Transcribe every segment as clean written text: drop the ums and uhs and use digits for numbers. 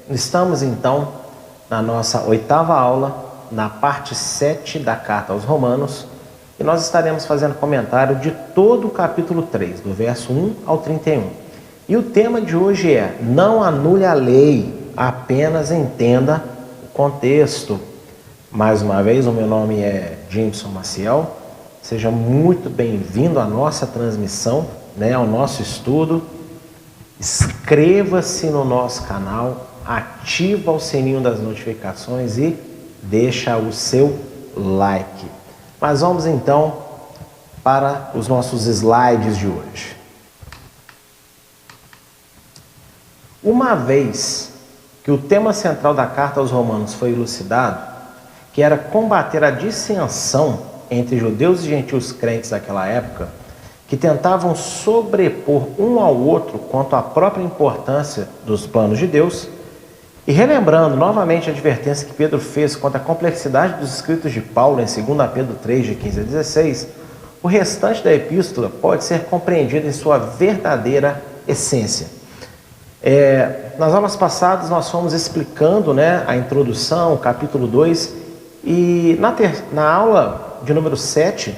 Estamos então na nossa 8ª aula, na parte 7 da carta aos Romanos, e nós estaremos fazendo comentário de todo o capítulo 3, do verso 1 ao 31. E o tema de hoje é: não anule a lei, apenas entenda o contexto. Mais uma vez, o meu nome é Jimson Maciel. Seja muito bem-vindo à nossa transmissão, ao nosso estudo. Inscreva-se no nosso canal, ativa o sininho das notificações e deixa o seu like. Mas vamos então para os nossos slides de hoje. Uma vez que o tema central da carta aos Romanos foi elucidado, que era combater a dissensão entre judeus e gentios crentes daquela época, que tentavam sobrepor um ao outro quanto à própria importância dos planos de Deus, e relembrando novamente a advertência que Pedro fez quanto à complexidade dos escritos de Paulo em 2 Pedro 3, de 15 a 16, o restante da epístola pode ser compreendido em sua verdadeira essência. Nas aulas passadas nós fomos explicando a introdução, o capítulo 2, e na aula de número 7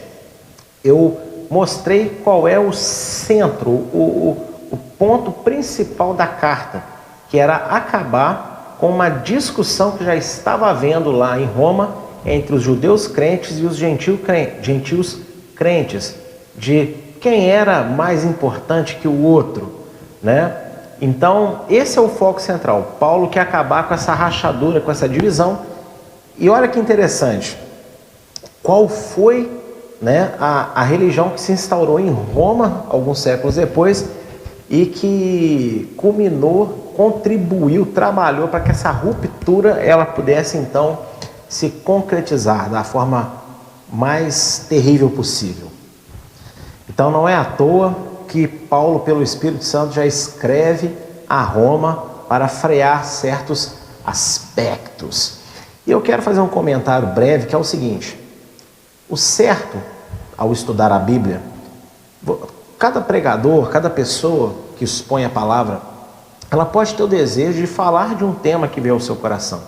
eu mostrei qual é o centro, o ponto principal da carta, que era acabar com uma discussão que já estava havendo lá em Roma entre os judeus crentes e os gentios crentes, de quem era mais importante que o outro, Então, esse é o foco central. Paulo quer acabar com essa rachadura, com essa divisão. E olha que interessante, qual foi a religião que se instaurou em Roma alguns séculos depois e que culminou, contribuiu, trabalhou para que essa ruptura ela pudesse então se concretizar da forma mais terrível possível. Então não é à toa que Paulo, pelo Espírito Santo, já escreve a Roma para frear certos aspectos. E eu quero fazer um comentário breve, que é o seguinte: o certo, ao estudar a Bíblia, cada pregador, cada pessoa que expõe a palavra, ela pode ter o desejo de falar de um tema que veio ao seu coração.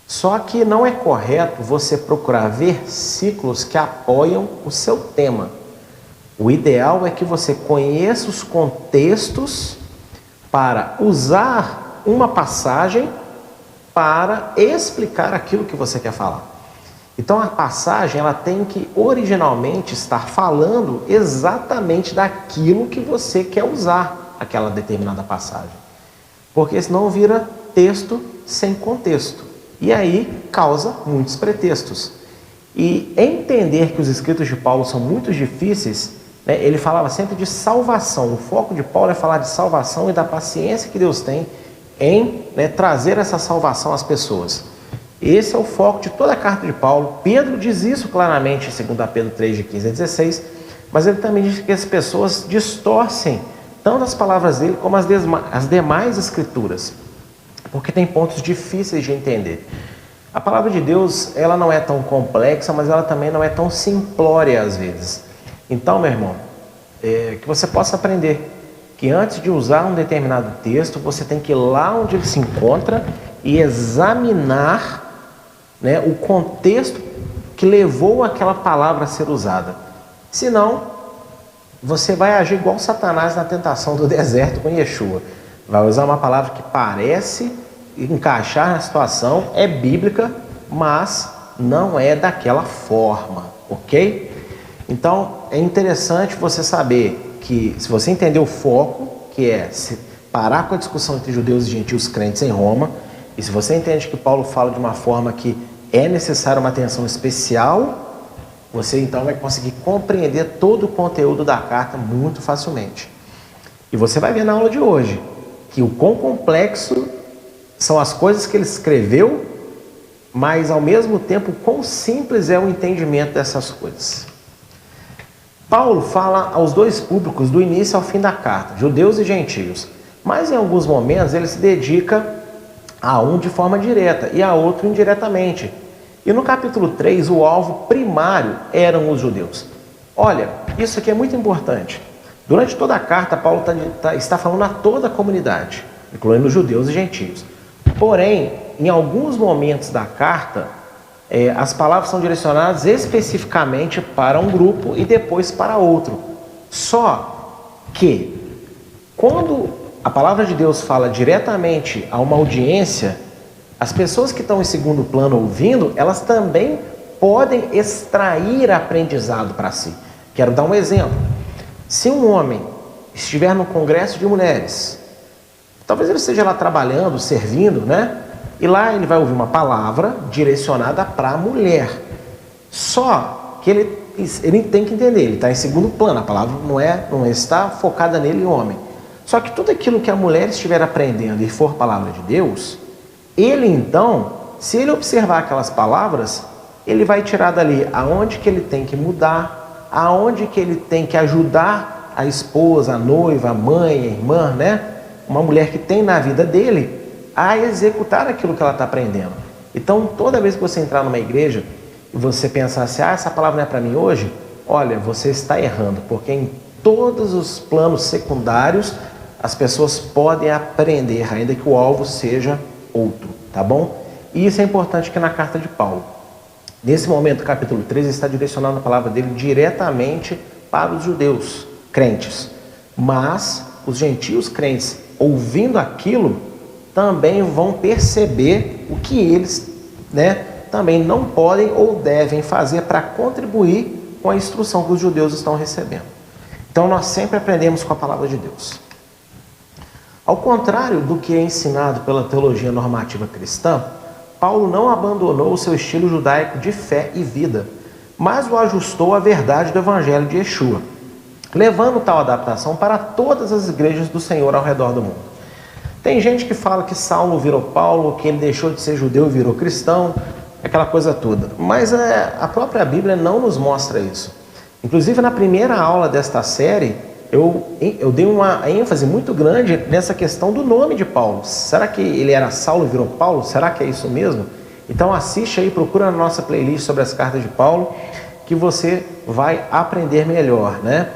Só que não é correto você procurar versículos que apoiam o seu tema. O ideal é que você conheça os contextos para usar uma passagem para explicar aquilo que você quer falar. Então a passagem ela tem que originalmente estar falando exatamente daquilo que você quer usar aquela determinada passagem. Porque senão vira texto sem contexto. E aí causa muitos pretextos. E entender que os escritos de Paulo são muito difíceis, ele falava sempre de salvação. O foco de Paulo é falar de salvação e da paciência que Deus tem em trazer essa salvação às pessoas. Esse é o foco de toda a carta de Paulo. Pedro diz isso claramente em 2 Pedro 3, de 15 a 16, mas ele também diz que as pessoas distorcem tanto as palavras dele como as demais escrituras, porque tem pontos difíceis de entender. A palavra de Deus ela não é tão complexa, mas ela também não é tão simplória às vezes. Então, meu irmão, que você possa aprender que antes de usar um determinado texto, você tem que ir lá onde ele se encontra e examinar o contexto que levou aquela palavra a ser usada. Senão, você vai agir igual Satanás na tentação do deserto com Yeshua. Vai usar uma palavra que parece encaixar na situação, é bíblica, mas não é daquela forma, ok? Então, é interessante você saber que, se você entender o foco, que é se parar com a discussão entre judeus e gentios crentes em Roma, e se você entende que Paulo fala de uma forma que é necessária uma atenção especial, você então vai conseguir compreender todo o conteúdo da carta muito facilmente. E você vai ver na aula de hoje que o quão complexo são as coisas que ele escreveu, mas ao mesmo tempo quão simples é o entendimento dessas coisas. Paulo fala aos dois públicos do início ao fim da carta, judeus e gentios, mas em alguns momentos ele se dedica a um de forma direta e a outro indiretamente. E no capítulo 3, o alvo primário eram os judeus. Olha, isso aqui é muito importante. Durante toda a carta, Paulo está falando a toda a comunidade, incluindo os judeus e gentios. Porém, em alguns momentos da carta, as palavras são direcionadas especificamente para um grupo e depois para outro. Só que, quando a palavra de Deus fala diretamente a uma audiência, as pessoas que estão em segundo plano ouvindo, elas também podem extrair aprendizado para si. Quero dar um exemplo. Se um homem estiver no congresso de mulheres, talvez ele esteja lá trabalhando, servindo, né? E lá ele vai ouvir uma palavra direcionada para a mulher. Só que ele tem que entender, ele está em segundo plano, a palavra não está focada nele, homem. Só que tudo aquilo que a mulher estiver aprendendo e for palavra de Deus, ele então, se ele observar aquelas palavras, ele vai tirar dali aonde que ele tem que mudar, aonde que ele tem que ajudar a esposa, a noiva, a mãe, a irmã, né? Uma mulher que tem na vida dele, a executar aquilo que ela está aprendendo. Então, toda vez que você entrar numa igreja e você pensar assim, essa palavra não é para mim hoje, olha, você está errando, porque em todos os planos secundários, as pessoas podem aprender, ainda que o alvo seja outro, tá bom? E isso é importante que na carta de Paulo. Nesse momento, capítulo 13, está direcionando a palavra dele diretamente para os judeus, crentes. Mas os gentios crentes, ouvindo aquilo, também vão perceber o que eles, também não podem ou devem fazer para contribuir com a instrução que os judeus estão recebendo. Então nós sempre aprendemos com a palavra de Deus. Ao contrário do que é ensinado pela teologia normativa cristã, Paulo não abandonou o seu estilo judaico de fé e vida, mas o ajustou à verdade do evangelho de Yeshua, levando tal adaptação para todas as igrejas do Senhor ao redor do mundo. Tem gente que fala que Saulo virou Paulo, que ele deixou de ser judeu e virou cristão, aquela coisa toda. Mas a própria Bíblia não nos mostra isso. Inclusive, na primeira aula desta série, eu dei uma ênfase muito grande nessa questão do nome de Paulo. Será que ele era Saulo e virou Paulo? Será que é isso mesmo? Então assiste aí, procura na nossa playlist sobre as cartas de Paulo, que você vai aprender melhor, né?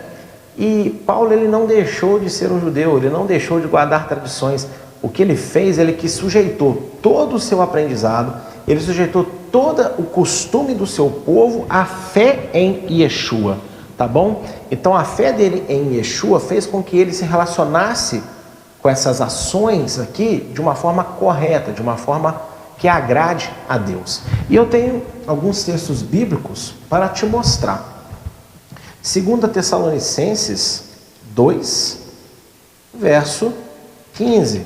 E Paulo, ele não deixou de ser um judeu, ele não deixou de guardar tradições. O que ele fez, ele que sujeitou todo o seu aprendizado, ele sujeitou todo o costume do seu povo à fé em Yeshua, tá bom? Então a fé dele em Yeshua fez com que ele se relacionasse com essas ações aqui de uma forma correta, de uma forma que agrade a Deus. E eu tenho alguns textos bíblicos para te mostrar. 2 Tessalonicenses 2, verso 15.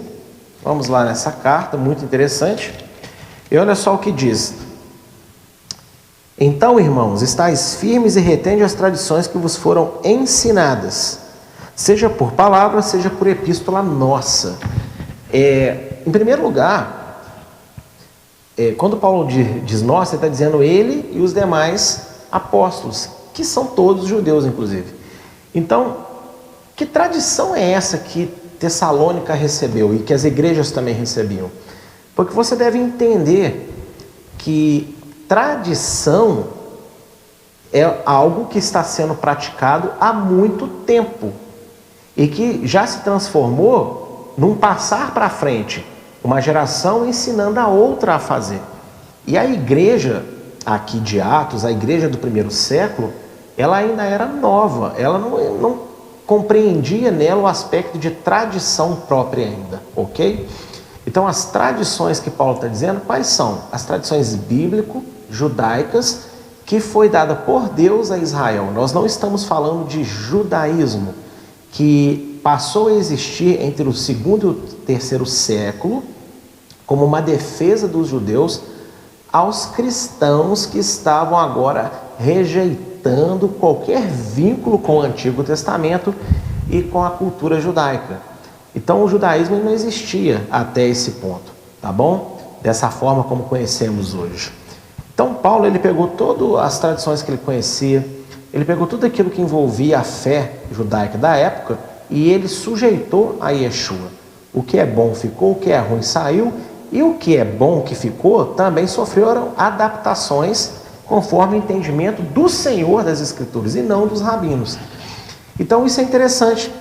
Vamos lá nessa carta, muito interessante. E olha só o que diz. Então, irmãos, estáis firmes e retende as tradições que vos foram ensinadas, seja por palavra, seja por epístola nossa. Em primeiro lugar, quando Paulo diz nós, ele está dizendo ele e os demais apóstolos, que são todos judeus, inclusive. Então, que tradição é essa que Tessalônica recebeu e que as igrejas também recebiam? Porque você deve entender que tradição é algo que está sendo praticado há muito tempo e que já se transformou num passar para frente, uma geração ensinando a outra a fazer. E a igreja aqui de Atos, a igreja do primeiro século, ela ainda era nova, ela não compreendia nela o aspecto de tradição própria ainda, ok? Então as tradições que Paulo está dizendo, quais são? As tradições bíblico-judaicas que foi dada por Deus a Israel. Nós não estamos falando de judaísmo, que passou a existir entre o segundo e o terceiro século, como uma defesa dos judeus aos cristãos que estavam agora rejeitando qualquer vínculo com o Antigo Testamento e com a cultura judaica. Então o judaísmo não existia até esse ponto, tá bom? Dessa forma como conhecemos hoje. Então Paulo, ele pegou todas as tradições que ele conhecia, ele pegou tudo aquilo que envolvia a fé judaica da época e ele sujeitou a Yeshua. O que é bom ficou, o que é ruim saiu, e o que é bom que ficou também sofreram adaptações conforme o entendimento do Senhor das Escrituras e não dos rabinos. Então isso é interessante,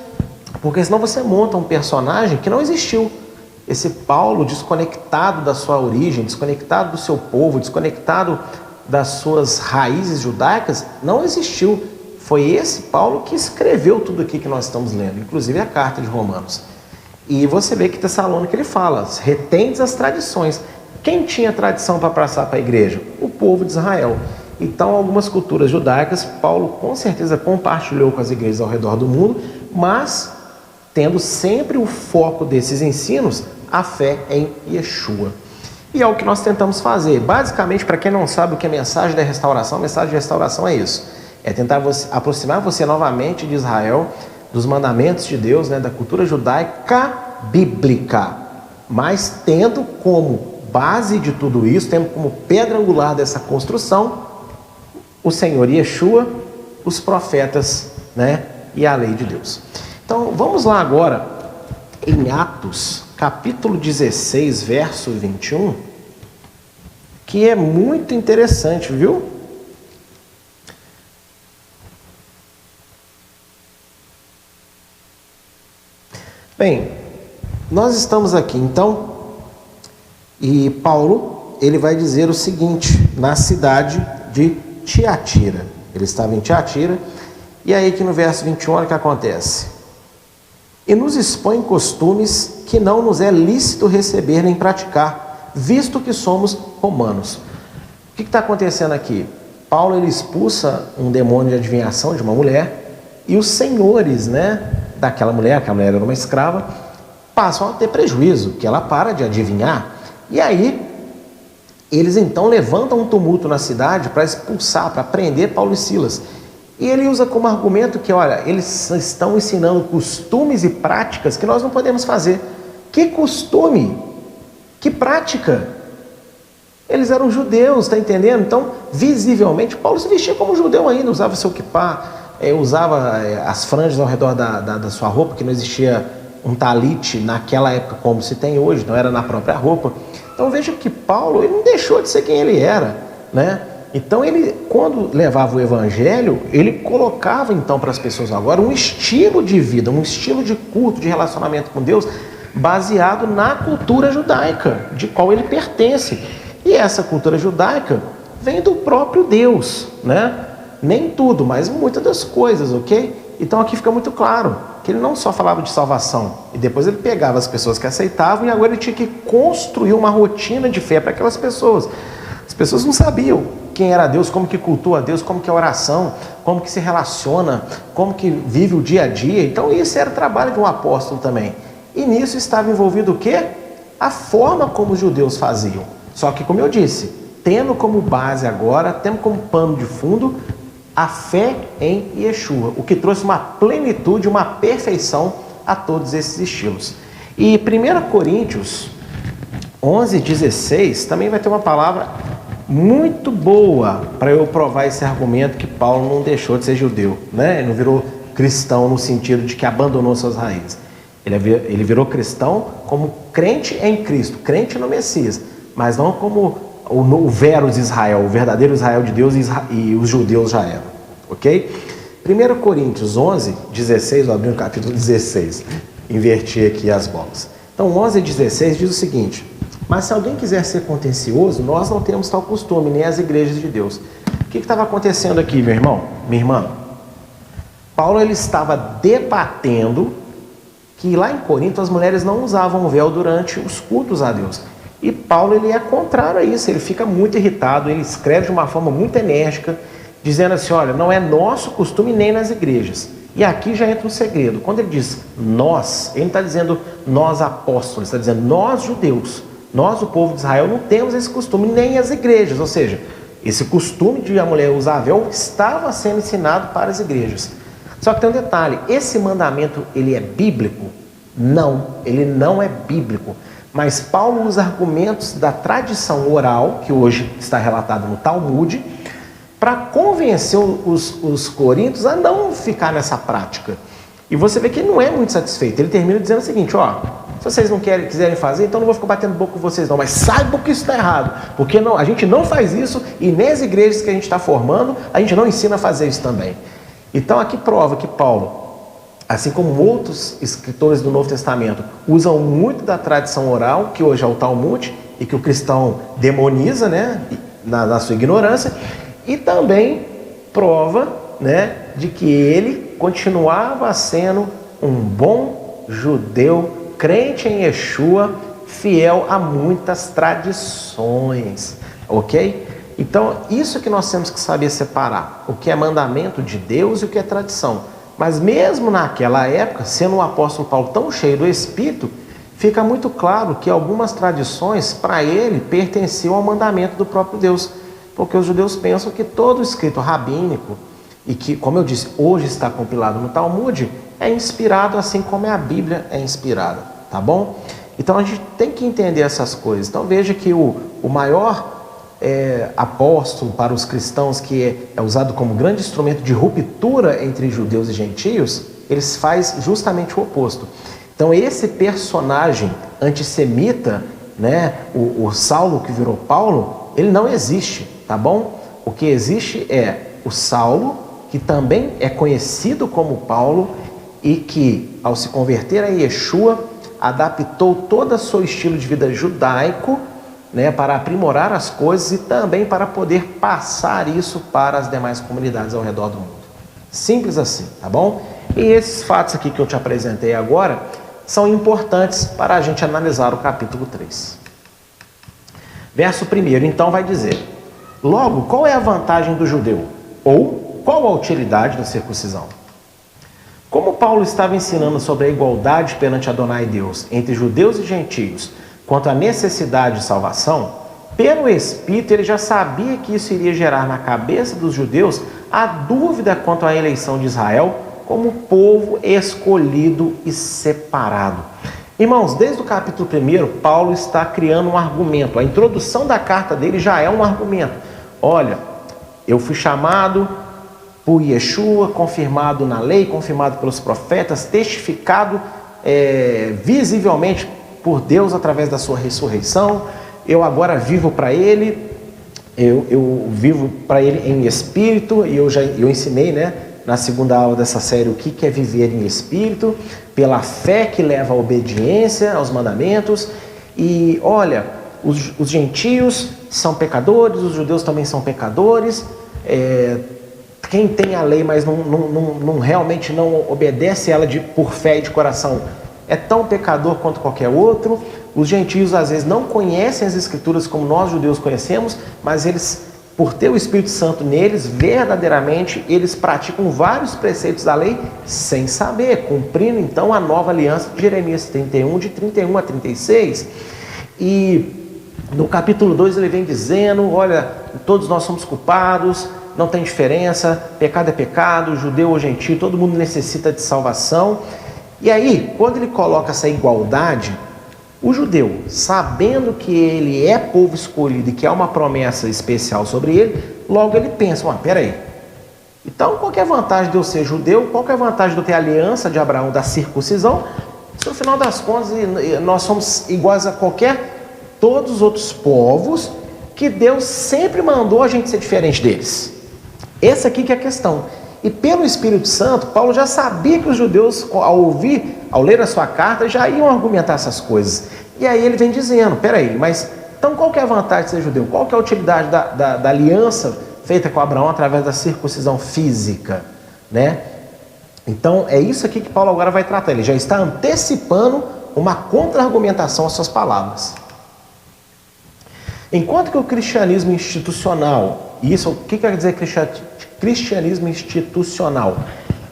porque senão você monta um personagem que não existiu. esse Paulo desconectado da sua origem, desconectado do seu povo, desconectado das suas raízes judaicas, não existiu. Foi esse Paulo que escreveu tudo aqui que nós estamos lendo, inclusive a carta de Romanos. E você vê que Tessalônica ele fala, retendes as tradições. Quem tinha tradição para passar para a igreja? O povo de Israel. Então, algumas culturas judaicas, Paulo com certeza compartilhou com as igrejas ao redor do mundo, mas tendo sempre o foco desses ensinos, a fé em Yeshua. E é o que nós tentamos fazer. Basicamente, para quem não sabe o que é mensagem da restauração, a mensagem de restauração é isso. É tentar aproximar você novamente de Israel, dos mandamentos de Deus, da cultura judaica bíblica, mas tendo como base de tudo isso, tendo como pedra angular dessa construção, o Senhor Yeshua, os profetas, e a lei de Deus. Então, vamos lá agora em Atos, capítulo 16, verso 21, que é muito interessante, viu? Bem, nós estamos aqui, então, e Paulo, ele vai dizer o seguinte, na cidade de Tiatira. Ele estava em Tiatira, e aí que no verso 21, olha o que acontece. E nos expõe costumes que não nos é lícito receber nem praticar, visto que somos romanos. O que está acontecendo aqui? Paulo, ele expulsa um demônio de adivinhação de uma mulher, e os senhores, daquela mulher, que a mulher era uma escrava, passam a ter prejuízo, que ela para de adivinhar. E aí, eles então levantam um tumulto na cidade para expulsar, para prender Paulo e Silas. E ele usa como argumento que, olha, eles estão ensinando costumes e práticas que nós não podemos fazer. Que costume? Que prática? Eles eram judeus, está entendendo? Então, visivelmente, Paulo se vestia como judeu ainda, usava seu quipá, usava as franjas ao redor da sua roupa, que não existia um talite naquela época como se tem hoje, não era na própria roupa. Então veja que Paulo, ele não deixou de ser quem ele era, Então ele, quando levava o evangelho, ele colocava então para as pessoas agora um estilo de vida, um estilo de culto, de relacionamento com Deus, baseado na cultura judaica, de qual ele pertence. E essa cultura judaica vem do próprio Deus, Nem tudo, mas muitas das coisas, ok? Então aqui fica muito claro que ele não só falava de salvação, e depois ele pegava as pessoas que aceitavam e agora ele tinha que construir uma rotina de fé para aquelas pessoas. As pessoas não sabiam quem era Deus, como que cultua a Deus, como que é a oração, como que se relaciona, como que vive o dia a dia. Então isso era trabalho de um apóstolo também. E nisso estava envolvido o quê? A forma como os judeus faziam. Só que, como eu disse, tendo como base agora, tendo como pano de fundo, a fé em Yeshua, o que trouxe uma plenitude, uma perfeição a todos esses estilos. E 1 Coríntios 11:16 também vai ter uma palavra muito boa para eu provar esse argumento que Paulo não deixou de ser judeu, Ele não virou cristão no sentido de que abandonou suas raízes. Ele virou cristão como crente em Cristo, crente no Messias, mas não como o veros Israel, o verdadeiro Israel de Deus e os judeus já eram, ok? 1 Coríntios 11:16, vou abrir no capítulo 16, inverti aqui as bolas. Então 11:16 diz o seguinte: mas se alguém quiser ser contencioso, nós não temos tal costume, nem as igrejas de Deus. O que estava acontecendo aqui, meu irmão, minha irmã? Paulo, ele estava debatendo que lá em Corinto as mulheres não usavam véu durante os cultos a Deus. E Paulo, ele é contrário a isso, ele fica muito irritado, ele escreve de uma forma muito enérgica, dizendo assim, olha, não é nosso costume nem nas igrejas. E aqui já entra um segredo. Quando ele diz nós, ele não está dizendo nós apóstolos, ele está dizendo nós judeus. Nós, o povo de Israel, não temos esse costume, nem as igrejas. Ou seja, esse costume de a mulher usar véu estava sendo ensinado para as igrejas. Só que tem um detalhe, esse mandamento, ele é bíblico? Não, ele não é bíblico. Mas Paulo usa argumentos da tradição oral, que hoje está relatado no Talmud, para convencer os coríntios a não ficar nessa prática. E você vê que ele não é muito satisfeito. Ele termina dizendo o seguinte, se vocês não quiserem fazer, então não vou ficar batendo boca com vocês não, mas saibam que isso está errado, porque a gente não faz isso e nem as igrejas que a gente está formando, a gente não ensina a fazer isso também. Então aqui prova que Paulo, assim como outros escritores do Novo Testamento usam muito da tradição oral, que hoje é o Talmud, e que o cristão demoniza, né, na sua ignorância, e também prova, né, de que ele continuava sendo um bom judeu, crente em Yeshua, fiel a muitas tradições, ok? Então, isso que nós temos que saber separar, o que é mandamento de Deus e o que é tradição. Mas mesmo naquela época, sendo o apóstolo Paulo tão cheio do Espírito, fica muito claro que algumas tradições, para ele, pertenciam ao mandamento do próprio Deus. Porque os judeus pensam que todo escrito rabínico, e que, como eu disse, hoje está compilado no Talmud, é inspirado assim como a Bíblia é inspirada, tá bom? Então a gente tem que entender essas coisas. Então veja que o maior apóstolo para os cristãos, que é usado como grande instrumento de ruptura entre judeus e gentios, eles faz justamente o oposto. Então esse personagem antissemita, né, o Saulo que virou Paulo, ele não existe, tá bom? O que existe é o Saulo, que também é conhecido como Paulo e que, ao se converter a Yeshua, adaptou todo o seu estilo de vida judaico, né, para aprimorar as coisas e também para poder passar isso para as demais comunidades ao redor do mundo. Simples assim, tá bom? E esses fatos aqui que eu te apresentei agora são importantes para a gente analisar o capítulo 3. Verso 1, então, vai dizer: logo, qual é a vantagem do judeu? Ou, qual a utilidade da circuncisão? Como Paulo estava ensinando sobre a igualdade perante Adonai Deus entre judeus e gentios, quanto à necessidade de salvação, pelo Espírito ele já sabia que isso iria gerar na cabeça dos judeus a dúvida quanto à eleição de Israel como povo escolhido e separado. Irmãos, desde o capítulo 1, Paulo está criando um argumento. A introdução da carta dele já é um argumento. Olha, eu fui chamado por Yeshua, confirmado na lei, confirmado pelos profetas, testificado visivelmente por Deus através da sua ressurreição. Eu agora vivo para Ele, eu vivo para Ele em espírito, e eu ensinei, né, na segunda aula dessa série o que é viver em espírito, pela fé que leva à obediência aos mandamentos. E olha, os gentios são pecadores, os judeus também são pecadores, quem tem a lei, mas realmente não obedece ela por fé e de coração, é tão pecador quanto qualquer outro. Os gentios às vezes não conhecem as escrituras como nós judeus conhecemos, mas eles, por ter o Espírito Santo neles, verdadeiramente eles praticam vários preceitos da lei sem saber, cumprindo então a nova aliança de Jeremias 31, de 31 a 36. E no capítulo 2 ele vem dizendo: olha, todos nós somos culpados, não tem diferença, pecado é pecado, judeu ou gentio, todo mundo necessita de salvação. E aí, quando ele coloca essa igualdade, o judeu, sabendo que ele é povo escolhido e que há uma promessa especial sobre ele, logo ele pensa: peraí, então qual que é a vantagem de eu ser judeu? Qual que é a vantagem de eu ter a aliança de Abraão da circuncisão? Se no final das contas nós somos iguais a todos os outros povos, que Deus sempre mandou a gente ser diferente deles. Essa aqui que é a questão. E pelo Espírito Santo, Paulo já sabia que os judeus, ao ler a sua carta, já iam argumentar essas coisas. E aí ele vem dizendo: peraí, mas então qual que é a vantagem de ser judeu? Qual que é a utilidade da aliança feita com Abraão através da circuncisão física, né? Então é isso aqui que Paulo agora vai tratar. Ele já está antecipando uma contra-argumentação às suas palavras. Enquanto que o cristianismo institucional, isso, o que quer dizer cristianismo institucional?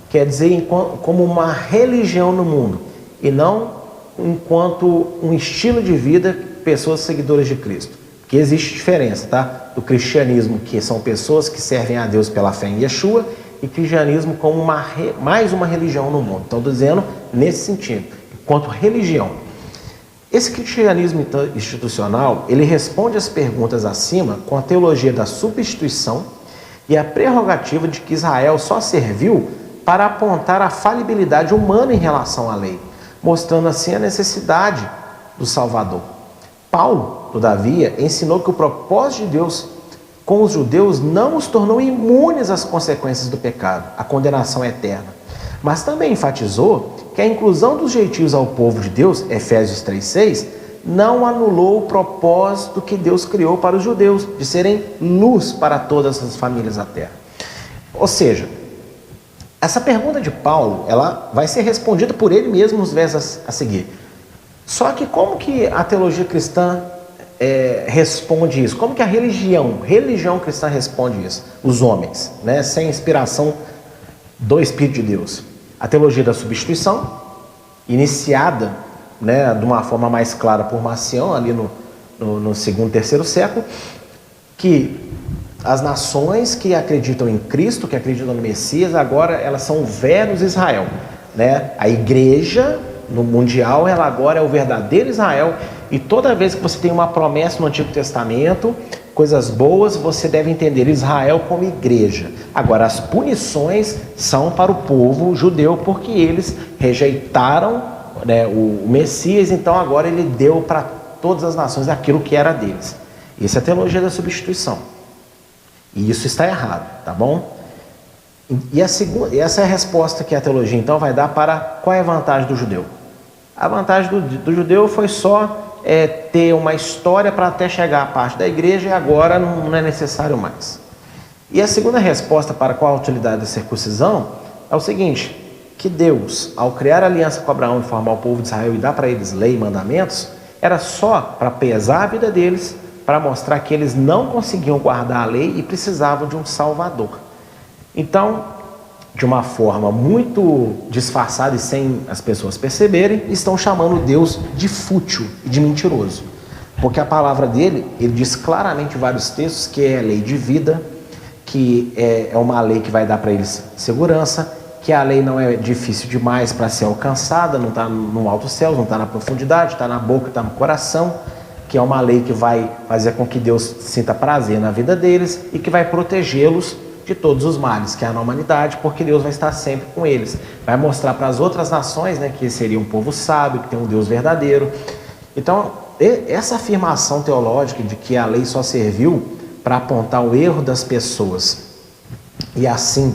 Quer dizer como uma religião no mundo, e não enquanto um estilo de vida, pessoas seguidoras de Cristo. Que existe diferença, tá? Do cristianismo, que são pessoas que servem a Deus pela fé em Yeshua, e cristianismo como mais uma religião no mundo. Então, estou dizendo nesse sentido, enquanto religião. Esse cristianismo institucional, ele responde às perguntas acima com a teologia da substituição e a prerrogativa de que Israel só serviu para apontar a falibilidade humana em relação à lei, mostrando assim a necessidade do Salvador. Paulo, todavia, ensinou que o propósito de Deus com os judeus não os tornou imunes às consequências do pecado, a condenação eterna, Mas também enfatizou que a inclusão dos gentios ao povo de Deus, Efésios 3,6, não anulou o propósito que Deus criou para os judeus, de serem luz para todas as famílias da terra. Ou seja, essa pergunta de Paulo, ela vai ser respondida por ele mesmo nos versos a seguir. Só que como que a teologia cristã responde isso? Como que a religião cristã responde isso? Os homens, né? Sem inspiração do Espírito de Deus. A teologia da substituição, iniciada, né, de uma forma mais clara por Marcião, ali no segundo, terceiro século, que as nações que acreditam em Cristo, que acreditam no Messias, agora elas são o verus Israel, né? A igreja no mundial, ela agora é o verdadeiro Israel, e toda vez que você tem uma promessa no Antigo Testamento, coisas boas, você deve entender Israel como igreja. Agora, as punições são para o povo judeu, porque eles rejeitaram, né, o Messias, então agora ele deu para todas as nações aquilo que era deles. Isso é a teologia da substituição. E isso está errado, tá bom? E essa é a resposta que a teologia então vai dar para qual é a vantagem do judeu. A vantagem do judeu foi só ter uma história para até chegar à parte da igreja, e agora não é necessário mais. E a segunda resposta para qual a utilidade da circuncisão é o seguinte, que Deus, ao criar aliança com Abraão e formar o povo de Israel e dar para eles lei e mandamentos, era só para pesar a vida deles, para mostrar que eles não conseguiam guardar a lei e precisavam de um Salvador. Então, de uma forma muito disfarçada e sem as pessoas perceberem, estão chamando Deus de fútil e de mentiroso. Porque a palavra dele, ele diz claramente em vários textos que é lei de vida, que é uma lei que vai dar para eles segurança, que a lei não é difícil demais para ser alcançada, não está no alto céu, não está na profundidade, está na boca, está no coração, que é uma lei que vai fazer com que Deus sinta prazer na vida deles e que vai protegê-los de todos os males que há na humanidade, porque Deus vai estar sempre com eles. Vai mostrar para as outras nações, né, que seria um povo sábio, que tem um Deus verdadeiro. Então, essa afirmação teológica de que a lei só serviu para apontar o erro das pessoas e assim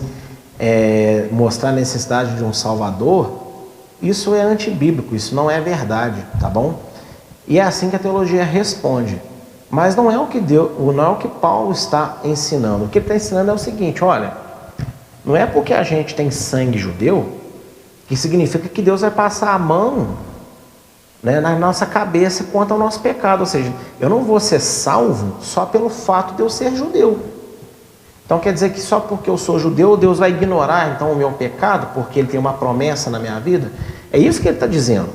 mostrar a necessidade de um Salvador, isso é antibíblico, isso não é verdade, tá bom? E é assim que a teologia responde. Mas não é o que Paulo está ensinando. O que ele está ensinando é o seguinte, olha, não é porque a gente tem sangue judeu que significa que Deus vai passar a mão, né, na nossa cabeça quanto ao nosso pecado. Ou seja, eu não vou ser salvo só pelo fato de eu ser judeu. Então quer dizer que só porque eu sou judeu, Deus vai ignorar então o meu pecado, porque ele tem uma promessa na minha vida? É isso que ele está dizendo.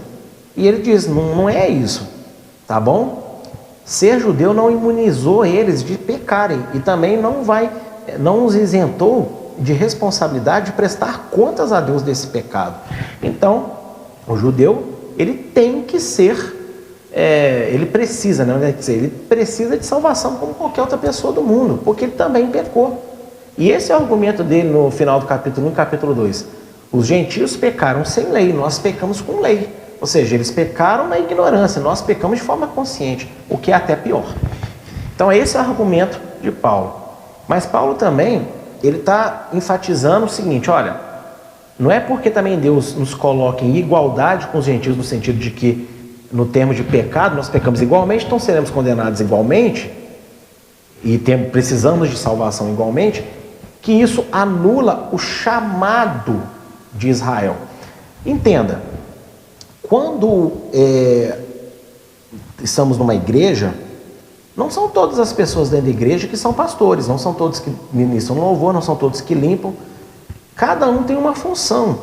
E ele diz, não é isso, tá bom? Ser judeu não imunizou eles de pecarem e também não os isentou de responsabilidade de prestar contas a Deus desse pecado. Então, o judeu, ele tem que ser, ele precisa, né? Ele precisa de salvação como qualquer outra pessoa do mundo, porque ele também pecou. E esse é o argumento dele no final do capítulo 1 e capítulo 2. Os gentios pecaram sem lei, nós pecamos com lei. Ou seja, eles pecaram na ignorância, nós pecamos de forma consciente, o que é até pior. Então esse é o argumento de Paulo. Mas Paulo também, ele está enfatizando o seguinte, olha, não é porque também Deus nos coloca em igualdade com os gentios, no sentido de que, no termo de pecado, nós pecamos igualmente, então seremos condenados igualmente, e precisamos de salvação igualmente, que isso anula o chamado de Israel. Entenda, quando estamos numa igreja, não são todas as pessoas dentro da igreja que são pastores, não são todos que ministram louvor, não são todos que limpam. Cada um tem uma função.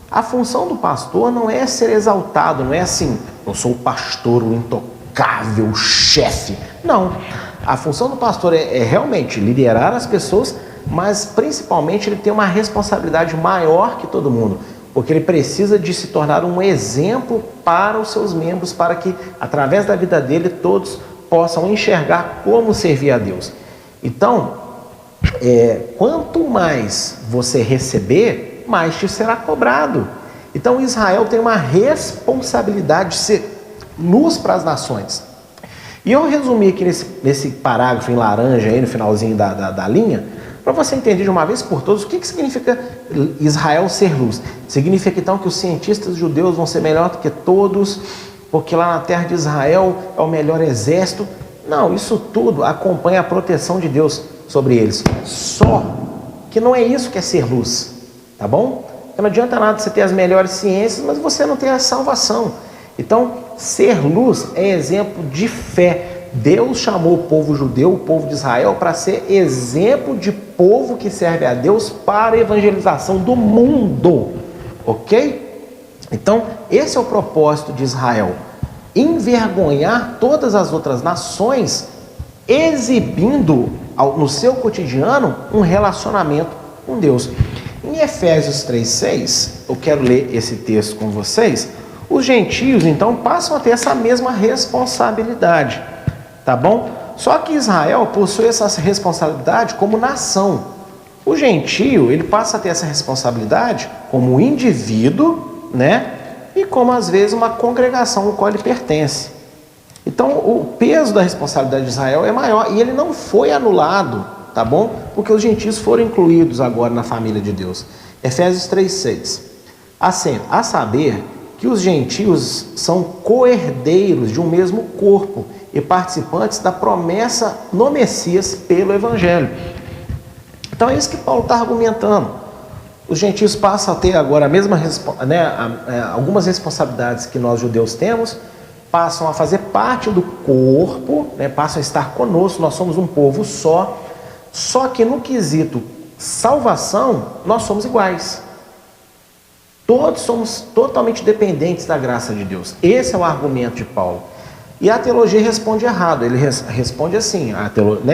A função do pastor não é ser exaltado, não é assim, eu sou o pastor, o intocável, o chefe. Não. A função do pastor é realmente liderar as pessoas, mas principalmente ele tem uma responsabilidade maior que todo mundo. Porque ele precisa de se tornar um exemplo para os seus membros, para que, através da vida dele, todos possam enxergar como servir a Deus. Então, quanto mais você receber, mais te será cobrado. Então, Israel tem uma responsabilidade de ser luz para as nações. E eu resumi aqui nesse parágrafo em laranja, aí no finalzinho da linha, Para você entender de uma vez por todas, o que significa Israel ser luz? Significa então que os cientistas judeus vão ser melhor do que todos, porque lá na terra de Israel é o melhor exército. Não, isso tudo acompanha a proteção de Deus sobre eles. Só que não é isso que é ser luz, tá bom? Porque não adianta nada você ter as melhores ciências, mas você não ter a salvação. Então, ser luz é exemplo de fé. Deus chamou o povo judeu, o povo de Israel, para ser exemplo de povo que serve a Deus para a evangelização do mundo, ok? Então, esse é o propósito de Israel: envergonhar todas as outras nações, exibindo no seu cotidiano um relacionamento com Deus. Em Efésios 3,6, eu quero ler esse texto com vocês. Os gentios, então, passam a ter essa mesma responsabilidade, tá bom? Só que Israel possui essa responsabilidade como nação. O gentio, ele passa a ter essa responsabilidade como indivíduo, né? E como, às vezes, uma congregação ao qual ele pertence. Então, o peso da responsabilidade de Israel é maior, e ele não foi anulado, tá bom? Porque os gentios foram incluídos agora na família de Deus. Efésios 3,6. Assim, a saber que os gentios são co-herdeiros de um mesmo corpo e participantes da promessa no Messias pelo Evangelho. Então é isso que Paulo está argumentando. Os gentios passam a ter agora a mesma, algumas responsabilidades que nós judeus temos, passam a fazer parte do corpo, passam a estar conosco, nós somos um povo só que no quesito salvação, nós somos iguais. Todos somos totalmente dependentes da graça de Deus. Esse é o argumento de Paulo. E a teologia responde errado. Ele responde assim,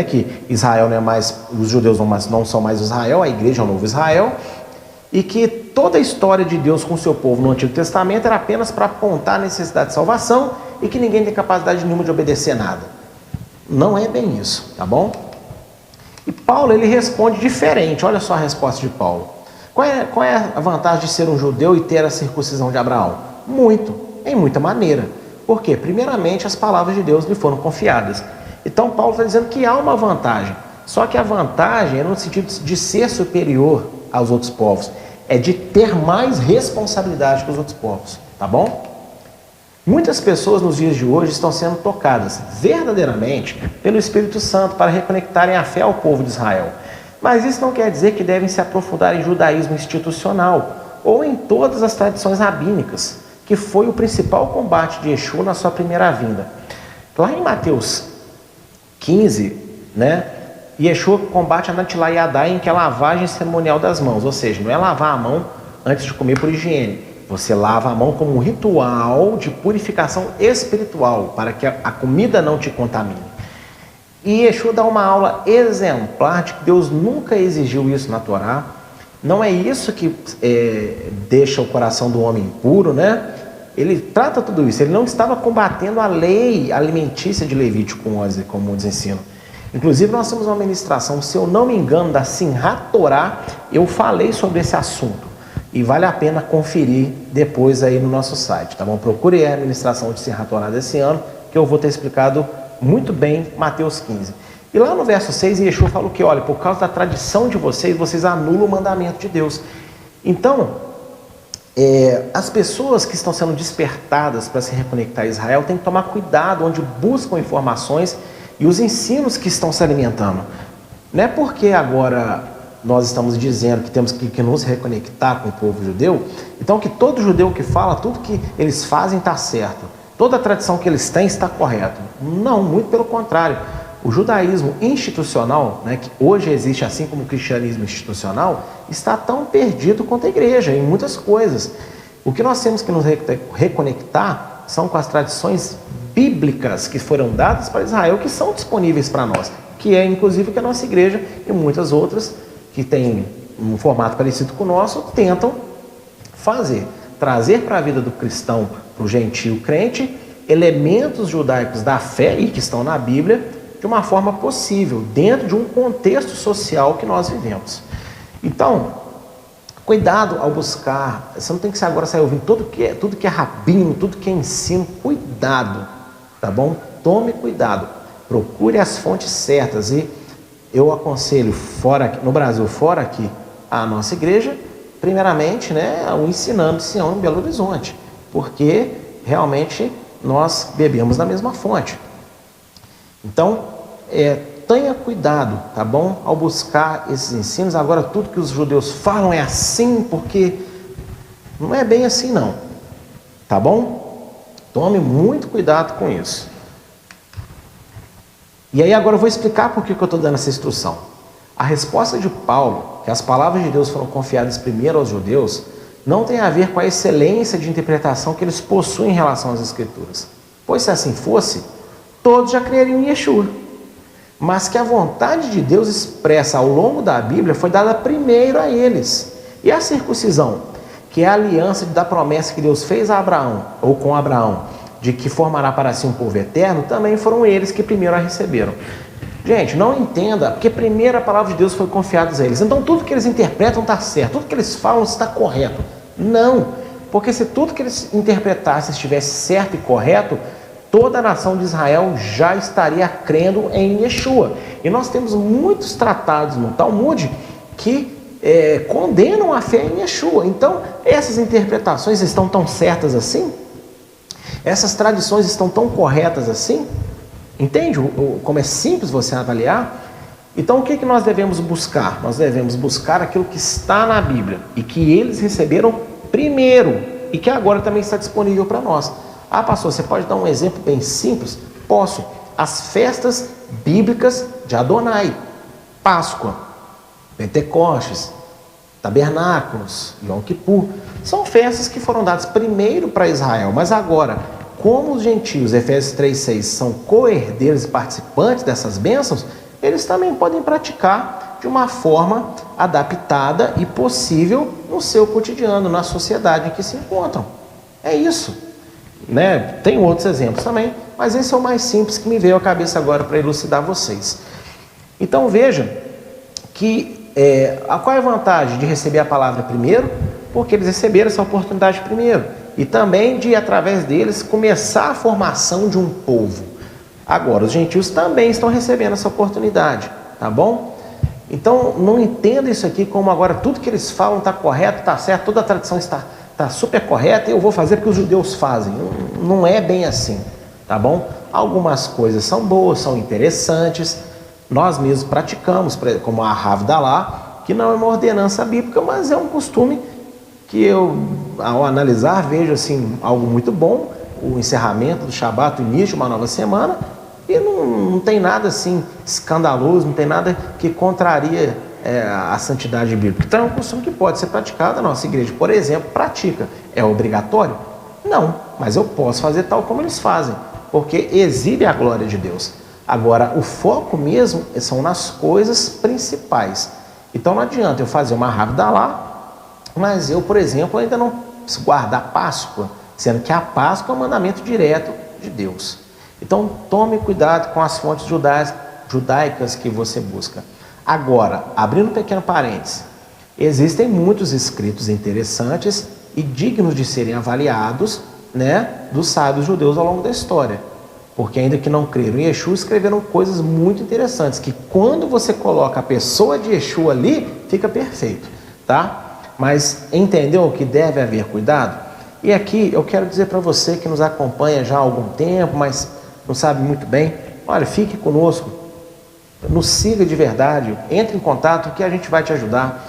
que Israel não é mais, os judeus não são mais Israel, a igreja é o novo Israel, e que toda a história de Deus com o seu povo no Antigo Testamento era apenas para apontar a necessidade de salvação e que ninguém tem capacidade nenhuma de obedecer nada. Não é bem isso, tá bom? E Paulo, ele responde diferente. Olha só a resposta de Paulo. Qual é a vantagem de ser um judeu e ter a circuncisão de Abraão? Em muita maneira. Por quê? Primeiramente, as palavras de Deus lhe foram confiadas. Então, Paulo está dizendo que há uma vantagem. Só que a vantagem é no sentido de ser superior aos outros povos. É de ter mais responsabilidade que os outros povos. Tá bom? Muitas pessoas nos dias de hoje estão sendo tocadas verdadeiramente pelo Espírito Santo para reconectarem a fé ao povo de Israel. Mas isso não quer dizer que devem se aprofundar em judaísmo institucional ou em todas as tradições rabínicas, que foi o principal combate de Yeshua na sua primeira vinda. Lá em Mateus 15, Yeshua combate a Natilah Yadai, em que é a lavagem cerimonial das mãos, ou seja, não é lavar a mão antes de comer por higiene. Você lava a mão como um ritual de purificação espiritual, para que a comida não te contamine. E Yeshua dá uma aula exemplar de que Deus nunca exigiu isso na Torá. Não é isso que deixa o coração do homem impuro, Ele trata tudo isso. Ele não estava combatendo a lei alimentícia de Levítico 11, como nos ensina. Inclusive, nós temos uma ministração, se eu não me engano, da Simhat Torá. Eu falei sobre esse assunto. E vale a pena conferir depois aí no nosso site, tá bom? Procure a administração de Simhat Torá desse ano, que eu vou ter explicado muito bem Mateus 15. E lá no verso 6, Yeshua falou que, olha, por causa da tradição de vocês anulam o mandamento de Deus. Então, as pessoas que estão sendo despertadas para se reconectar a Israel têm que tomar cuidado onde buscam informações e os ensinos que estão se alimentando. Não é porque agora nós estamos dizendo que temos que nos reconectar com o povo judeu, então que todo judeu que fala, tudo que eles fazem está certo, toda a tradição que eles têm está correta. Não, muito pelo contrário. O judaísmo institucional, que hoje existe assim como o cristianismo institucional, está tão perdido quanto a igreja em muitas coisas. O que nós temos que nos reconectar são com as tradições bíblicas que foram dadas para Israel, que são disponíveis para nós, que é inclusive o que a nossa igreja e muitas outras que têm um formato parecido com o nosso tentam fazer. Trazer para a vida do cristão, para o gentio crente, elementos judaicos da fé e que estão na Bíblia de uma forma possível, dentro de um contexto social que nós vivemos. Então, cuidado ao buscar, você não tem que agora sair ouvindo tudo que é rabino, tudo que é ensino, cuidado, tá bom? Tome cuidado, procure as fontes certas e eu aconselho no Brasil, fora aqui, a nossa igreja, primeiramente, né, o Ensinando de Sião em Belo Horizonte, porque realmente nós bebemos da mesma fonte. Então, tenha cuidado, tá bom? Ao buscar esses ensinos. Agora, tudo que os judeus falam é assim, porque não é bem assim não, tá bom? Tome muito cuidado com isso. E aí agora eu vou explicar por que eu estou dando essa instrução. A resposta de Paulo, que as palavras de Deus foram confiadas primeiro aos judeus, não tem a ver com a excelência de interpretação que eles possuem em relação às Escrituras. Pois se assim fosse, todos já creriam em Yeshua. Mas que a vontade de Deus expressa ao longo da Bíblia foi dada primeiro a eles. E a circuncisão, que é a aliança da promessa que Deus fez a Abraão, ou com Abraão, de que formará para si um povo eterno, também foram eles que primeiro a receberam. Gente, não entenda, porque primeiro a palavra de Deus foi confiada a eles. Então tudo que eles interpretam está certo, tudo que eles falam está correto. Não, porque se tudo que eles interpretassem estivesse certo e correto, toda a nação de Israel já estaria crendo em Yeshua. E nós temos muitos tratados no Talmud que condenam a fé em Yeshua. Então, essas interpretações estão tão certas assim? Essas tradições estão tão corretas assim? Entende como é simples você avaliar? Então, o que nós devemos buscar? Nós devemos buscar aquilo que está na Bíblia e que eles receberam primeiro e que agora também está disponível para nós. Ah, pastor, você pode dar um exemplo bem simples? Posso. As festas bíblicas de Adonai, Páscoa, Pentecostes, Tabernáculos, Yom Kippur, são festas que foram dadas primeiro para Israel, mas agora, como os gentios, Efésios 3,6, são co-herdeiros e participantes dessas bênçãos, eles também podem praticar de uma forma adaptada e possível no seu cotidiano, na sociedade em que se encontram. É isso. Né? Tem outros exemplos também, mas esse é o mais simples que me veio à cabeça agora para elucidar vocês. Então veja que qual é a vantagem de receber a palavra primeiro? Porque eles receberam essa oportunidade primeiro. E também de, através deles, começar a formação de um povo. Agora, os gentios também estão recebendo essa oportunidade, tá bom? Então, não entenda isso aqui como agora tudo que eles falam está correto, está certo, toda a tradição está super correta e eu vou fazer porque os judeus fazem. Não é bem assim, tá bom? Algumas coisas são boas, são interessantes, nós mesmos praticamos, como a Havdalah, que não é uma ordenança bíblica, mas é um costume que eu, ao analisar, vejo assim, algo muito bom, o encerramento do Shabat, o início de uma nova semana, e não tem nada assim escandaloso, não tem nada que contraria a santidade bíblica. Então é um costume que pode ser praticado. A nossa igreja, por exemplo, pratica. É obrigatório? Não, mas eu posso fazer tal como eles fazem, porque exibe a glória de Deus. Agora, o foco mesmo são nas coisas principais. Então não adianta eu fazer uma Havdalah, mas eu, por exemplo, ainda não preciso guardar Páscoa, sendo que a Páscoa é um mandamento direto de Deus. Então tome cuidado com as fontes judaicas que você busca. Agora, abrindo um pequeno parênteses, existem muitos escritos interessantes e dignos de serem avaliados, né, dos sábios judeus ao longo da história. Porque ainda que não creram em Yeshua, escreveram coisas muito interessantes, que quando você coloca a pessoa de Yeshua ali, fica perfeito, tá? Mas entendeu que deve haver cuidado? E aqui eu quero dizer para você que nos acompanha já há algum tempo, mas não sabe muito bem, olha, fique conosco, nos siga de verdade, entre em contato que a gente vai te ajudar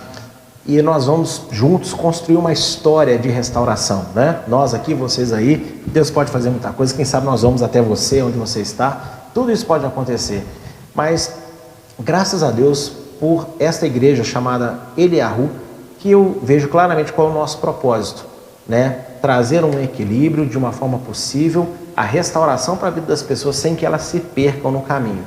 e nós vamos juntos construir uma história de restauração, né? Nós aqui, vocês aí, Deus pode fazer muita coisa, quem sabe nós vamos até você, onde você está, tudo isso pode acontecer, mas graças a Deus por esta igreja chamada Eliyahu, que eu vejo claramente qual é o nosso propósito, né? Trazer um equilíbrio de uma forma possível, a restauração para a vida das pessoas sem que elas se percam no caminho.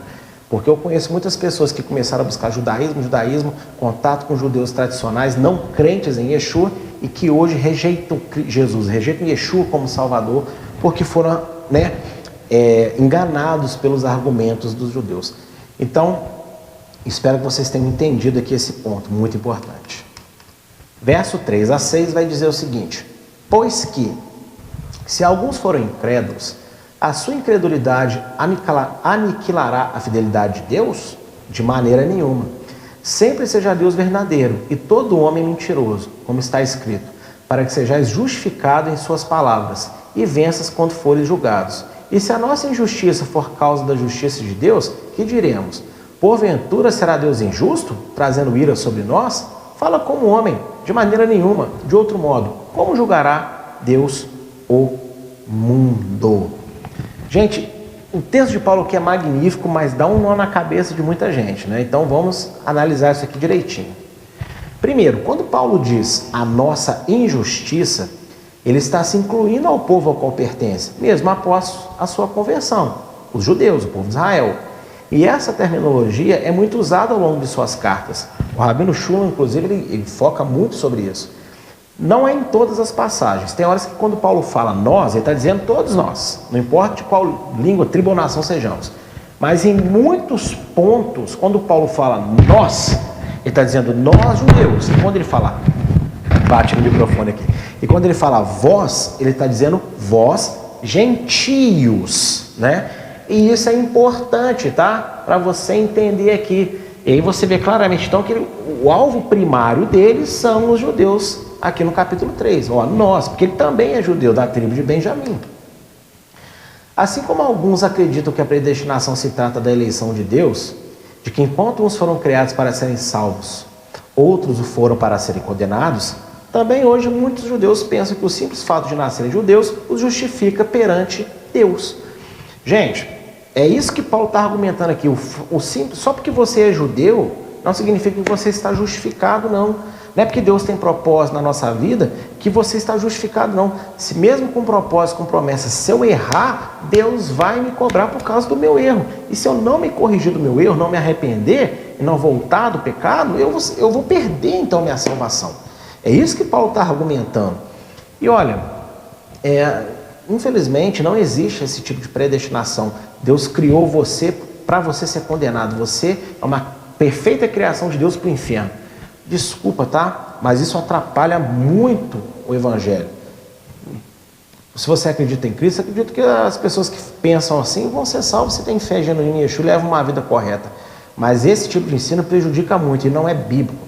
Porque eu conheço muitas pessoas que começaram a buscar judaísmo, contato com judeus tradicionais, não crentes em Yeshua, e que hoje rejeitam Jesus, rejeitam Yeshua como Salvador, porque foram, né, enganados pelos argumentos dos judeus. Então, espero que vocês tenham entendido aqui esse ponto, muito importante. Verso 3 a 6 vai dizer o seguinte: pois que, se alguns forem incrédulos, a sua incredulidade aniquilará a fidelidade de Deus? De maneira nenhuma. Sempre seja Deus verdadeiro e todo homem mentiroso, como está escrito, para que sejais justificado em suas palavras e venças quando forem julgados. E se a nossa injustiça for causa da justiça de Deus, que diremos? Porventura será Deus injusto, trazendo ira sobre nós? Fala como homem, de maneira nenhuma. De outro modo, como julgará Deus o mundo? Gente, o texto de Paulo aqui é magnífico, mas dá um nó na cabeça de muita gente, né? Então vamos analisar isso aqui direitinho. Primeiro, quando Paulo diz a nossa injustiça, ele está se incluindo ao povo ao qual pertence, mesmo após a sua conversão, os judeus, o povo de Israel. E essa terminologia é muito usada ao longo de suas cartas. O Rabino Shulman, inclusive, ele foca muito sobre isso. Não é em todas as passagens. Tem horas que quando Paulo fala nós, ele está dizendo todos nós. Não importa de qual língua, tribo ou nação sejamos. Mas em muitos pontos, quando Paulo fala nós, ele está dizendo nós judeus. E quando ele fala, bate no microfone aqui. E quando ele fala vós, ele está dizendo vós gentios, né? E isso é importante, tá? Para você entender aqui. E aí você vê claramente, então, que o alvo primário deles são os judeus, aqui no capítulo 3. Ó, nós, porque ele também é judeu da tribo de Benjamim. Assim como alguns acreditam que a predestinação se trata da eleição de Deus, de que enquanto uns foram criados para serem salvos, outros o foram para serem condenados, também hoje muitos judeus pensam que o simples fato de nascerem judeus os justifica perante Deus. Gente, é isso que Paulo está argumentando aqui. O simples, só porque você é judeu, não significa que você está justificado, não. Não é porque Deus tem propósito na nossa vida que você está justificado, não. Se mesmo com propósito, com promessa, se eu errar, Deus vai me cobrar por causa do meu erro. E se eu não me corrigir do meu erro, não me arrepender e não voltar do pecado, eu vou perder então minha salvação. É isso que Paulo está argumentando. E olha, infelizmente não existe esse tipo de predestinação. Deus criou você para você ser condenado. Você é uma perfeita criação de Deus para o inferno. Desculpa, tá? Mas isso atrapalha muito o Evangelho. Se você acredita em Cristo, acredito que as pessoas que pensam assim vão ser salvas se tem fé genuína em Yeshua e levam uma vida correta. Mas esse tipo de ensino prejudica muito e não é bíblico.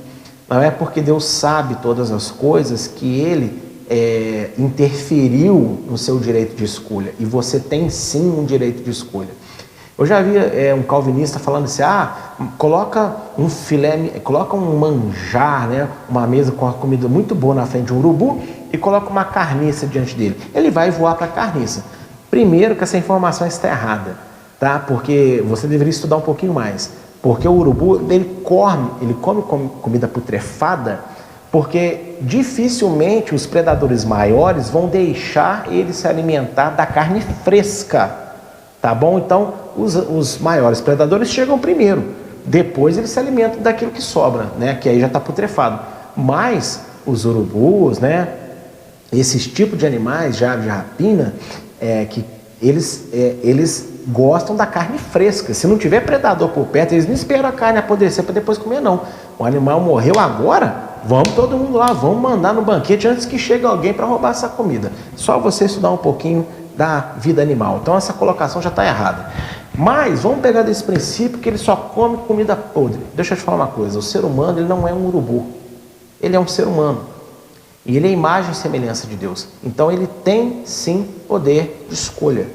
Não é porque Deus sabe todas as coisas que Ele interferiu no seu direito de escolha. E você tem sim um direito de escolha. Eu já vi um calvinista falando assim, coloca um filé, coloca um manjar, né, uma mesa com uma comida muito boa na frente de um urubu e coloca uma carniça diante dele. Ele vai voar para a carniça. Primeiro que essa informação está errada, tá? Porque você deveria estudar um pouquinho mais. Porque o urubu, ele come comida putrefada, porque dificilmente os predadores maiores vão deixar ele se alimentar da carne fresca, tá bom? Então, os maiores predadores chegam primeiro, depois eles se alimentam daquilo que sobra, né? Que aí já está putrefado. Mas os urubus, né? Esses tipos de animais, de aves de rapina, que eles gostam da carne fresca. Se não tiver predador por perto, eles não esperam a carne apodrecer para depois comer, não. O animal morreu agora, vamos todo mundo lá, vamos mandar no banquete antes que chegue alguém para roubar essa comida. Só você estudar um pouquinho da vida animal. Então essa colocação já está errada. Mas vamos pegar desse princípio que ele só come comida podre. Deixa eu te falar uma coisa, o ser humano ele não é um urubu. Ele é um ser humano. E ele é imagem e semelhança de Deus. Então ele tem sim poder de escolha.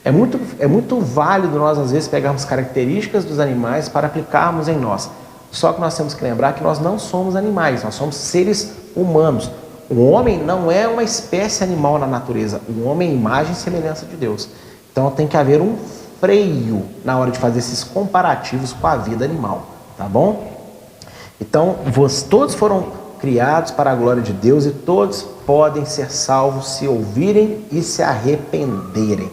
É muito válido nós às vezes pegarmos características dos animais para aplicarmos em nós. Só que nós temos que lembrar que nós não somos animais, nós somos seres humanos. O homem não é uma espécie animal na natureza. O homem é imagem e semelhança de Deus. Então tem que haver um freio na hora de fazer esses comparativos com a vida animal. Tá bom? Então todos foram criados para a glória de Deus e todos podem ser salvos se ouvirem e se arrependerem.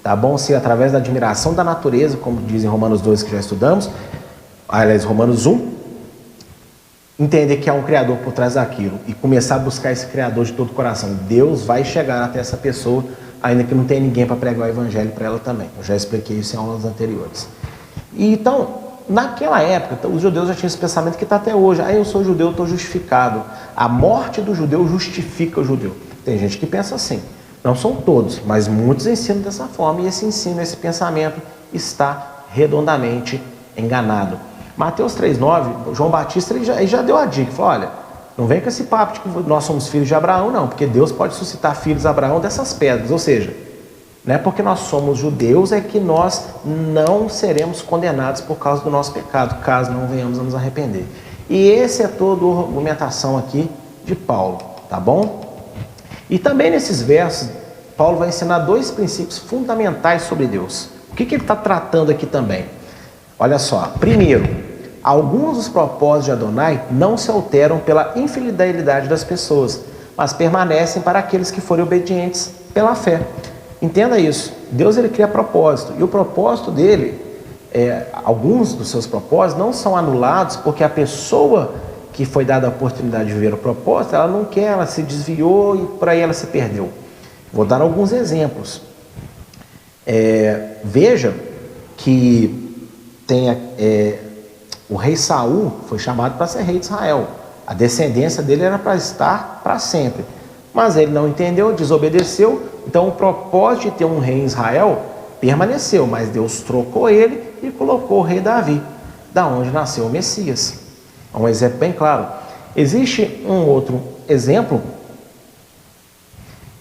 Tá bom? Se através da admiração da natureza, como diz em Romanos 2 que já estudamos, aliás, Romanos 1, entender que há um Criador por trás daquilo e começar a buscar esse Criador de todo o coração. Deus vai chegar até essa pessoa, ainda que não tenha ninguém para pregar o Evangelho para ela também. Eu já expliquei isso em aulas anteriores. E então, naquela época, os judeus já tinham esse pensamento que está até hoje. Eu sou judeu, estou justificado. A morte do judeu justifica o judeu. Tem gente que pensa assim. Não são todos, mas muitos ensinam dessa forma. E esse ensino, esse pensamento está redondamente enganado. Mateus 3,9, João Batista ele já deu a dica, falou, olha, não vem com esse papo de que nós somos filhos de Abraão, não, porque Deus pode suscitar filhos de Abraão dessas pedras, ou seja, não é porque nós somos judeus é que nós não seremos condenados por causa do nosso pecado, caso não venhamos a nos arrepender. E esse é toda a argumentação aqui de Paulo, tá bom? E também nesses versos, Paulo vai ensinar dois princípios fundamentais sobre Deus. O que ele está tratando aqui também? Olha só, primeiro, alguns dos propósitos de Adonai não se alteram pela infidelidade das pessoas, mas permanecem para aqueles que forem obedientes pela fé. Entenda isso, Deus ele cria propósito, e o propósito dele, alguns dos seus propósitos não são anulados porque a pessoa que foi dada a oportunidade de viver o propósito, ela não quer, ela se desviou e por aí ela se perdeu. Vou dar alguns exemplos. Veja que o rei Saul foi chamado para ser rei de Israel. A descendência dele era para estar para sempre. Mas ele não entendeu, desobedeceu. Então o propósito de ter um rei em Israel permaneceu, mas Deus trocou ele e colocou o rei Davi, da onde nasceu o Messias. É um exemplo bem claro. Existe um outro exemplo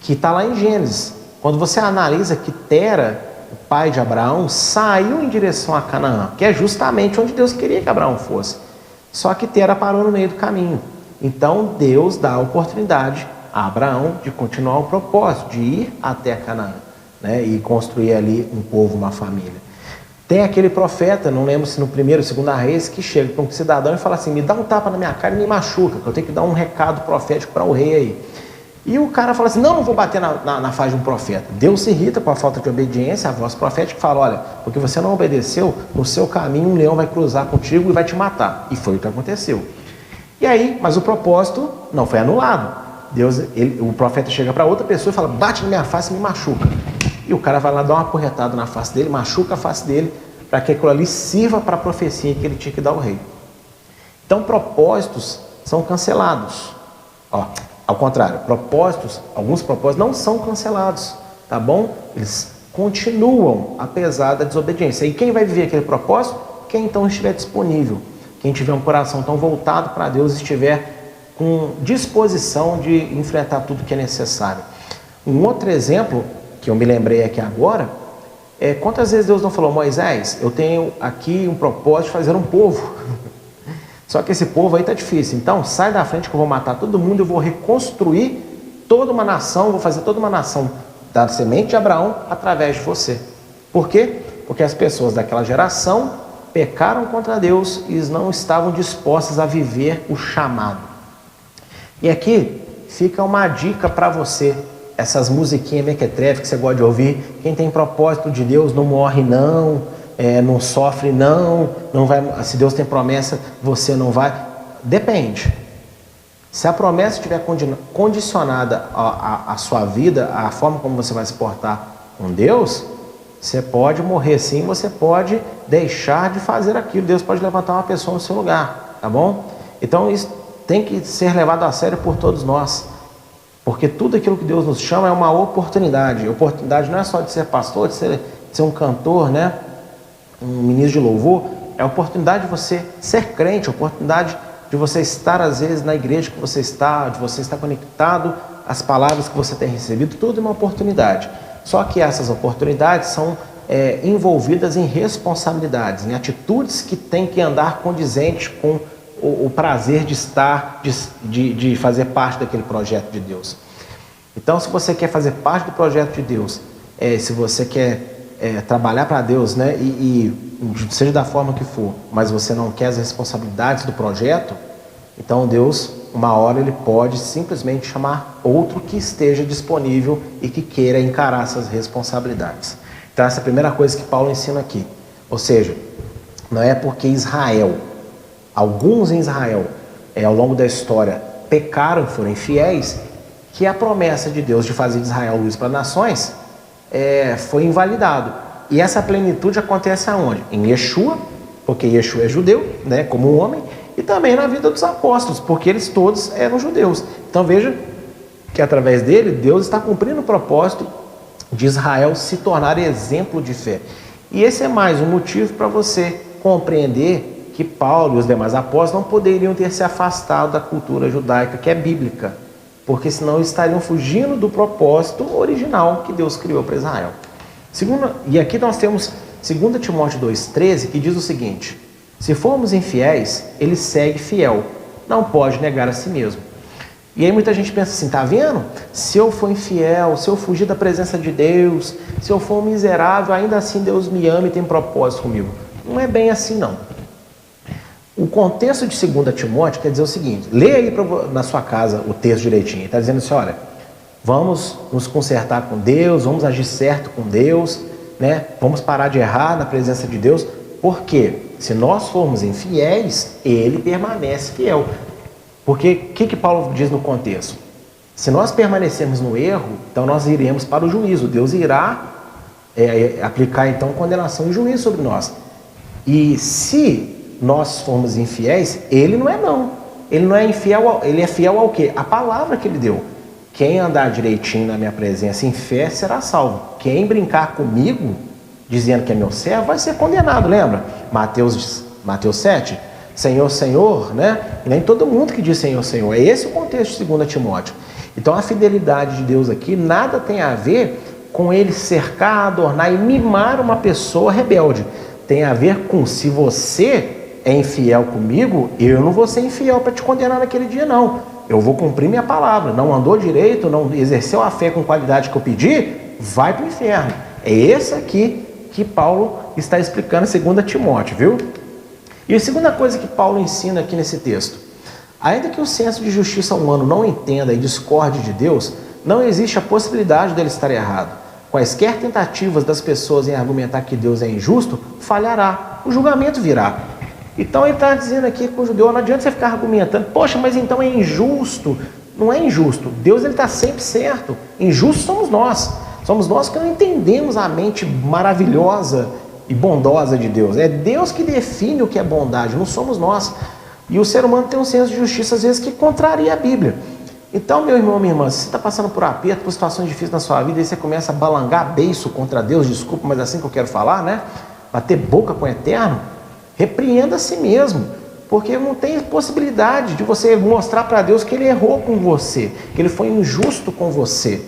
que está lá em Gênesis. Quando você analisa que Tera, o pai de Abraão, saiu em direção a Canaã, que é justamente onde Deus queria que Abraão fosse. Só que Tera parou no meio do caminho. Então Deus dá a oportunidade a Abraão de continuar o propósito, de ir até Canaã, né, e construir ali um povo, uma família. Tem aquele profeta, não lembro se no primeiro ou segundo Reis, que chega para um cidadão e fala assim, me dá um tapa na minha cara e me machuca, que eu tenho que dar um recado profético para o rei aí. E o cara fala assim, não vou bater na face de um profeta. Deus se irrita com a falta de obediência, a voz profética fala, olha, porque você não obedeceu, no seu caminho um leão vai cruzar contigo e vai te matar. E foi o que aconteceu. E aí, mas o propósito não foi anulado. O profeta chega para outra pessoa e fala, bate na minha face e me machuca. E o cara vai lá dar uma porretada na face dele, machuca a face dele, para que aquilo ali sirva para a profecia que ele tinha que dar ao rei. Então, propósitos são cancelados. Ao contrário, alguns propósitos não são cancelados, tá bom? Eles continuam, apesar da desobediência. E quem vai viver aquele propósito? Quem então estiver disponível. Quem tiver um coração tão voltado para Deus, estiver com disposição de enfrentar tudo que é necessário. Um outro exemplo que eu me lembrei aqui agora, quantas vezes Deus não falou, Moisés, eu tenho aqui um propósito de fazer um povo, só que esse povo aí está difícil, então sai da frente que eu vou matar todo mundo, eu vou reconstruir toda uma nação, vou fazer toda uma nação da semente de Abraão através de você. Por quê? Porque as pessoas daquela geração pecaram contra Deus e não estavam dispostas a viver o chamado. E aqui fica uma dica para você. Essas musiquinhas mequetrefe que você gosta de ouvir, quem tem propósito de Deus não morre não, não sofre não vai, se Deus tem promessa, você não vai. Depende. Se a promessa estiver condicionada à sua vida, à forma como você vai se portar com Deus, você pode morrer sim, você pode deixar de fazer aquilo, Deus pode levantar uma pessoa no seu lugar, tá bom? Então isso tem que ser levado a sério por todos nós. Porque tudo aquilo que Deus nos chama é uma oportunidade. Oportunidade não é só de ser pastor, de ser um cantor, né? Um ministro de louvor. É a oportunidade de você ser crente, a oportunidade de você estar, às vezes, na igreja que você está, de você estar conectado às palavras que você tem recebido. Tudo é uma oportunidade. Só que essas oportunidades são envolvidas em responsabilidades, em atitudes que têm que andar condizente com o prazer de estar, de fazer parte daquele projeto de Deus. Então, se você quer fazer parte do projeto de Deus, se você quer trabalhar para Deus, né, e seja da forma que for, mas você não quer as responsabilidades do projeto, então Deus, uma hora ele pode simplesmente chamar outro que esteja disponível e que queira encarar essas responsabilidades. Então, essa é a primeira coisa que Paulo ensina aqui. Ou seja, não é porque alguns em Israel, ao longo da história, pecaram, foram infiéis, que a promessa de Deus de fazer de Israel luz para nações foi invalidado. E essa plenitude acontece aonde? Em Yeshua, porque Yeshua é judeu, né, como um homem, e também na vida dos apóstolos, porque eles todos eram judeus. Então veja que através dele, Deus está cumprindo o propósito de Israel se tornar exemplo de fé. E esse é mais um motivo para você compreender que Paulo e os demais apóstolos não poderiam ter se afastado da cultura judaica, que é bíblica, porque senão estariam fugindo do propósito original que Deus criou para Israel. E aqui nós temos 2 Timóteo 2,13, que diz o seguinte: se formos infiéis, ele segue fiel, não pode negar a si mesmo. E aí muita gente pensa assim, tá vendo? Se eu for infiel, se eu fugir da presença de Deus, se eu for miserável, ainda assim Deus me ama e tem propósito comigo. Não é bem assim não. O contexto de 2 Timóteo quer dizer o seguinte, lê aí na sua casa o texto direitinho, está dizendo assim, olha, vamos nos consertar com Deus, vamos agir certo com Deus, né? Vamos parar de errar na presença de Deus, porque se nós formos infiéis, ele permanece fiel. Porque o que Paulo diz no contexto? Se nós permanecermos no erro, então nós iremos para o juízo. Deus irá aplicar então condenação e juízo sobre nós. E se nós formos infiéis, ele não é não. Ele não é infiel, ele é fiel ao quê? A palavra que ele deu. Quem andar direitinho na minha presença em fé será salvo. Quem brincar comigo, dizendo que é meu servo, vai ser condenado, lembra? Mateus 7. Senhor, Senhor, né? Nem todo mundo que diz Senhor, Senhor. É esse o contexto de 2 Timóteo. Então a fidelidade de Deus aqui nada tem a ver com ele cercar, adornar e mimar uma pessoa rebelde. Tem a ver com se você é infiel comigo, eu não vou ser infiel para te condenar naquele dia não. Eu vou cumprir minha palavra. Não andou direito, não exerceu a fé com qualidade que eu pedi, vai para o inferno. É esse aqui que Paulo está explicando em 2 Timóteo, viu? E a segunda coisa que Paulo ensina aqui nesse texto, ainda que o senso de justiça humano não entenda e discorde de Deus, não existe a possibilidade dele estar errado. Quaisquer tentativas das pessoas em argumentar que Deus é injusto, falhará, o julgamento virá. Então ele está dizendo aqui com o judeu, não adianta você ficar argumentando, poxa, mas então é injusto. Não é injusto, Deus está sempre certo, injusto somos nós que não entendemos a mente maravilhosa e bondosa de Deus. É Deus que define o que é bondade, não somos nós. E o ser humano tem um senso de justiça às vezes que contraria a Bíblia. Então, meu irmão, minha irmã, se você está passando por aperto, por situações difíceis na sua vida, e você começa a balangar beiço contra Deus, desculpa, mas é assim que eu quero falar, né? Bater boca com o Eterno, repreenda a si mesmo, porque não tem possibilidade de você mostrar para Deus que Ele errou com você, que Ele foi injusto com você.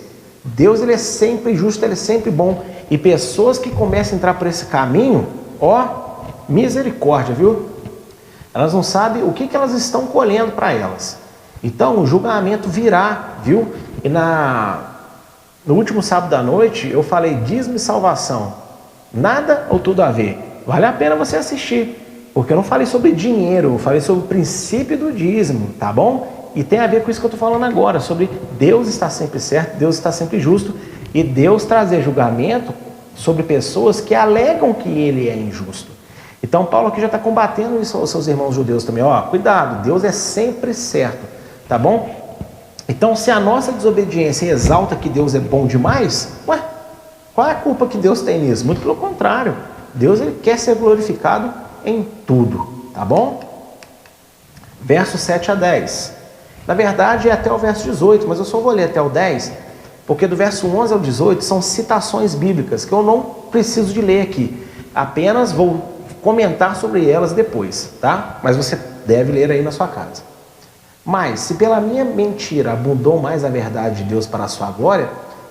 Deus, Ele é sempre justo, Ele é sempre bom. E pessoas que começam a entrar por esse caminho, ó, misericórdia, viu? Elas não sabem o que elas estão colhendo para elas. Então o julgamento virá, viu? E no último sábado à noite eu falei dízimo e salvação. Nada ou tudo a ver. Vale a pena você assistir, porque eu não falei sobre dinheiro, eu falei sobre o princípio do dízimo, tá bom? E tem a ver com isso que eu estou falando agora, sobre Deus está sempre certo, Deus está sempre justo, e Deus trazer julgamento sobre pessoas que alegam que Ele é injusto. Então Paulo aqui já está combatendo isso aos seus irmãos judeus também. Ó, cuidado, Deus é sempre certo, tá bom? Então se a nossa desobediência exalta que Deus é bom demais, ué, qual é a culpa que Deus tem nisso? Muito pelo contrário, Deus ele quer ser glorificado em tudo, tá bom? Versos 7 a 10. Na verdade é até o verso 18, mas eu só vou ler até o 10, porque do verso 11 ao 18 são citações bíblicas que eu não preciso de ler aqui, apenas vou comentar sobre elas depois, tá? Mas você deve ler aí na sua casa. Mas, se pela minha mentira abundou mais a verdade de Deus para a sua glória,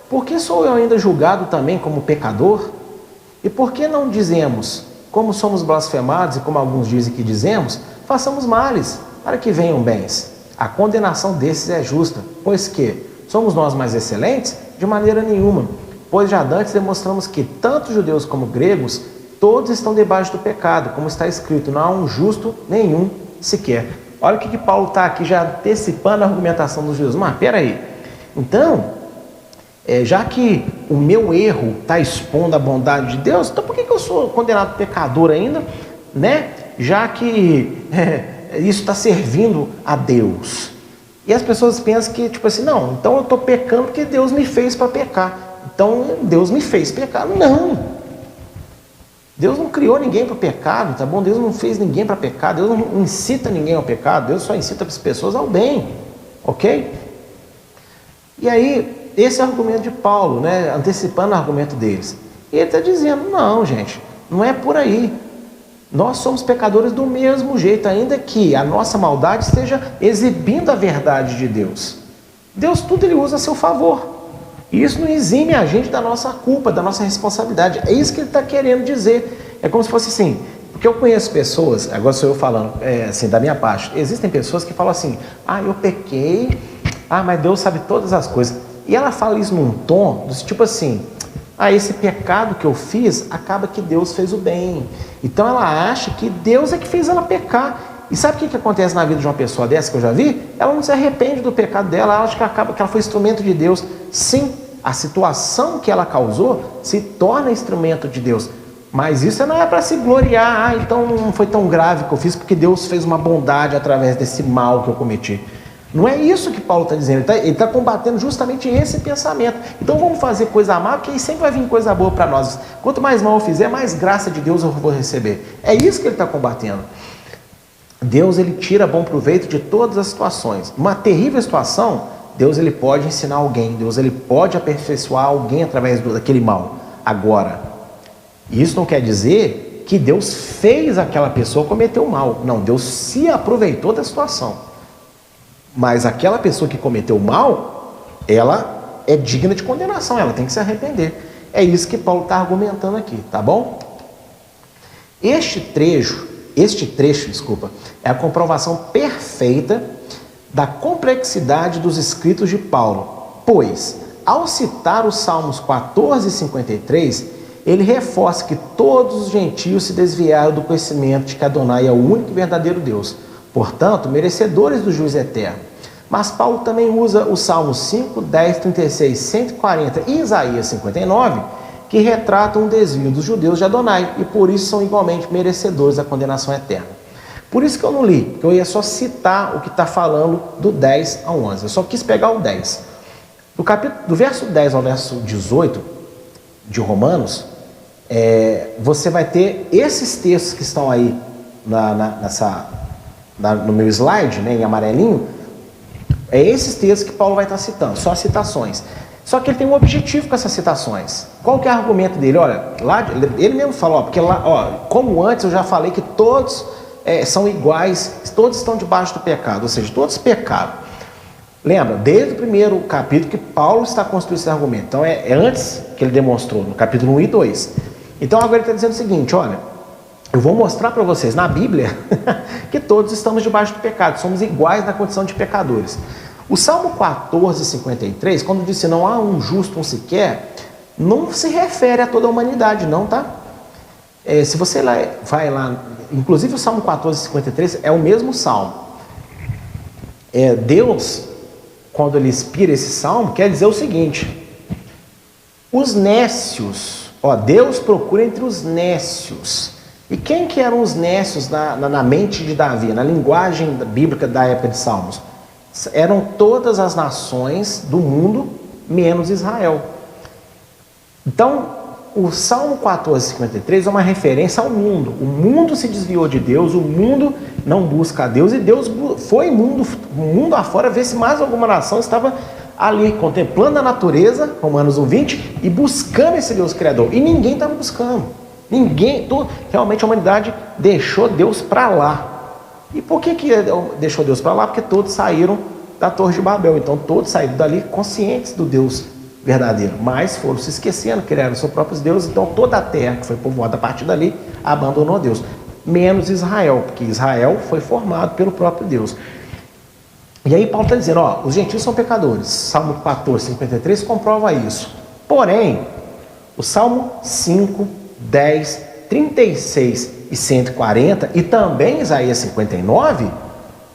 por que sou eu ainda julgado também como pecador? E por que não dizemos, como somos blasfemados e como alguns dizem que dizemos, façamos males, para que venham bens? A condenação desses é justa, pois que somos nós mais excelentes? De maneira nenhuma, pois já antes demonstramos que tanto judeus como gregos, todos estão debaixo do pecado, como está escrito, não há um justo nenhum sequer. Olha o que Paulo está aqui já antecipando a argumentação dos judeus. Mas peraí, então, já que o meu erro está expondo a bondade de Deus, então por que eu sou condenado pecador ainda, né? Já que isso está servindo a Deus. E as pessoas pensam que, tipo assim, não, então eu estou pecando porque Deus me fez para pecar. Então Deus me fez pecar. Não! Deus não criou ninguém para o pecado, tá bom? Deus não fez ninguém para pecar, Deus não incita ninguém ao pecado, Deus só incita as pessoas ao bem, ok? E aí, esse é o argumento de Paulo, né? Antecipando o argumento deles. E ele está dizendo, não, gente, não é por aí. Nós somos pecadores do mesmo jeito, ainda que a nossa maldade esteja exibindo a verdade de Deus. Deus tudo ele usa a seu favor. E isso não exime a gente da nossa culpa, da nossa responsabilidade. É isso que ele está querendo dizer. É como se fosse assim, porque eu conheço pessoas, agora sou eu falando, assim, da minha parte, existem pessoas que falam assim, eu pequei, mas Deus sabe todas as coisas. E ela fala isso num tom, tipo assim, esse pecado que eu fiz, acaba que Deus fez o bem. Então ela acha que Deus é que fez ela pecar. E sabe o que acontece na vida de uma pessoa dessa que eu já vi? Ela não se arrepende do pecado dela, ela acha que ela foi instrumento de Deus. Sim, a situação que ela causou se torna instrumento de Deus. Mas isso não é para se gloriar, então não foi tão grave que eu fiz, porque Deus fez uma bondade através desse mal que eu cometi. Não é isso que Paulo está dizendo, ele está combatendo justamente esse pensamento. Então vamos fazer coisa má, porque aí sempre vai vir coisa boa para nós. Quanto mais mal eu fizer, mais graça de Deus eu vou receber. É isso que ele está combatendo. Deus ele tira bom proveito de todas as situações. Uma terrível situação, Deus ele pode ensinar alguém, Deus ele pode aperfeiçoar alguém através daquele mal. Agora, isso não quer dizer que Deus fez aquela pessoa cometer o mal. Não, Deus se aproveitou da situação. Mas aquela pessoa que cometeu o mal, ela é digna de condenação, ela tem que se arrepender. É isso que Paulo está argumentando aqui, tá bom? Este trecho, é a comprovação perfeita da complexidade dos escritos de Paulo, pois, ao citar os Salmos 14 e 53, ele reforça que todos os gentios se desviaram do conhecimento de que Adonai é o único e verdadeiro Deus, portanto, merecedores do juízo eterno. Mas Paulo também usa os Salmos 5, 10, 36, 140 e Isaías 59, que retratam o desvio dos judeus de Adonai, e por isso são igualmente merecedores da condenação eterna. Por isso que eu não li, porque eu ia só citar o que está falando do 10 ao 11. Eu só quis pegar o 10. Do verso 10 ao verso 18 de Romanos, você vai ter esses textos que estão aí no meu slide, né, em amarelinho. É esses textos que Paulo vai estar citando, só citações. Só que ele tem um objetivo com essas citações. Qual que é o argumento dele? Olha, lá, ele mesmo falou, porque lá, como antes eu já falei que todos são iguais, todos estão debaixo do pecado, ou seja, todos pecaram. Lembra, desde o primeiro capítulo que Paulo está construindo esse argumento. Então é antes que ele demonstrou, no capítulo 1 e 2. Então agora ele está dizendo o seguinte, olha, eu vou mostrar para vocês na Bíblia que todos estamos debaixo do pecado, somos iguais na condição de pecadores. O Salmo 14, 53, quando diz não há um justo, um sequer, não se refere a toda a humanidade, não, tá? Se você vai lá, inclusive o Salmo 14, 53 é o mesmo Salmo. Deus, quando ele inspira esse Salmo, quer dizer o seguinte, os nécios, Deus procura entre os nécios. E quem que eram os nécios na mente de Davi, na linguagem bíblica da época de Salmos? Eram todas as nações do mundo, menos Israel. Então, o Salmo 14, 53 é uma referência ao mundo. O mundo se desviou de Deus, o mundo não busca a Deus, e Deus foi mundo afora ver se mais alguma nação estava ali, contemplando a natureza, Romanos 1:20, e buscando esse Deus Criador. E ninguém estava buscando. Realmente a humanidade deixou Deus para lá. E por que deixou Deus para lá? Porque todos saíram da Torre de Babel. Então todos saíram dali conscientes do Deus verdadeiro, mas foram se esquecendo, criaram seus próprios deuses. Então toda a terra que foi povoada a partir dali abandonou Deus, menos Israel, porque Israel foi formado pelo próprio Deus. E aí Paulo está dizendo, os gentios são pecadores. Salmo 14, 53 comprova isso. Porém, o Salmo 5, 10, 36 e 140 e também Isaías 59,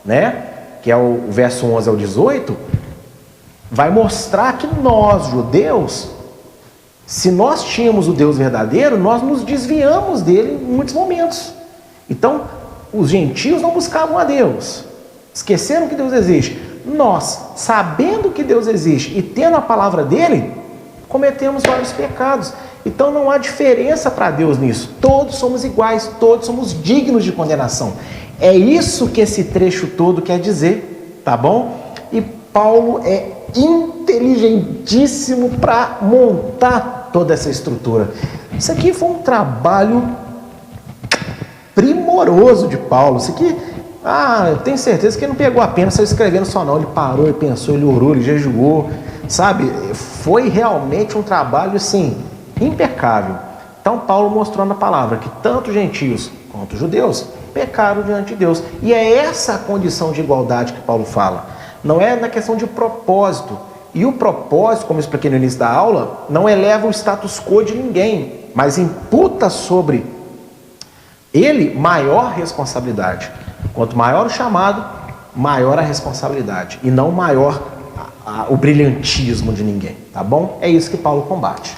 né, que é o verso 11 ao 18, vai mostrar que nós, judeus, se nós tínhamos o Deus verdadeiro, nós nos desviamos dele em muitos momentos. Então, os gentios não buscavam a Deus, esqueceram que Deus existe. Nós, sabendo que Deus existe e tendo a palavra dele, cometemos vários pecados. Então não há diferença para Deus nisso. Todos somos iguais, todos somos dignos de condenação. É isso que esse trecho todo quer dizer, tá bom? E Paulo é inteligentíssimo para montar toda essa estrutura. Isso aqui foi um trabalho primoroso de Paulo. Isso aqui, eu tenho certeza que ele não pegou a pena só escrevendo só não. Ele parou, ele pensou, ele orou, ele jejuou, sabe? Foi realmente um trabalho, assim, impecável. Então Paulo mostrou na palavra que tanto gentios quanto judeus pecaram diante de Deus. E é essa a condição de igualdade que Paulo fala. Não é na questão de propósito. E o propósito, como eu expliquei no início da aula, não eleva o status quo de ninguém, mas imputa sobre ele maior responsabilidade. Quanto maior o chamado, maior a responsabilidade. E não maior o brilhantismo de ninguém. Tá bom? É isso que Paulo combate.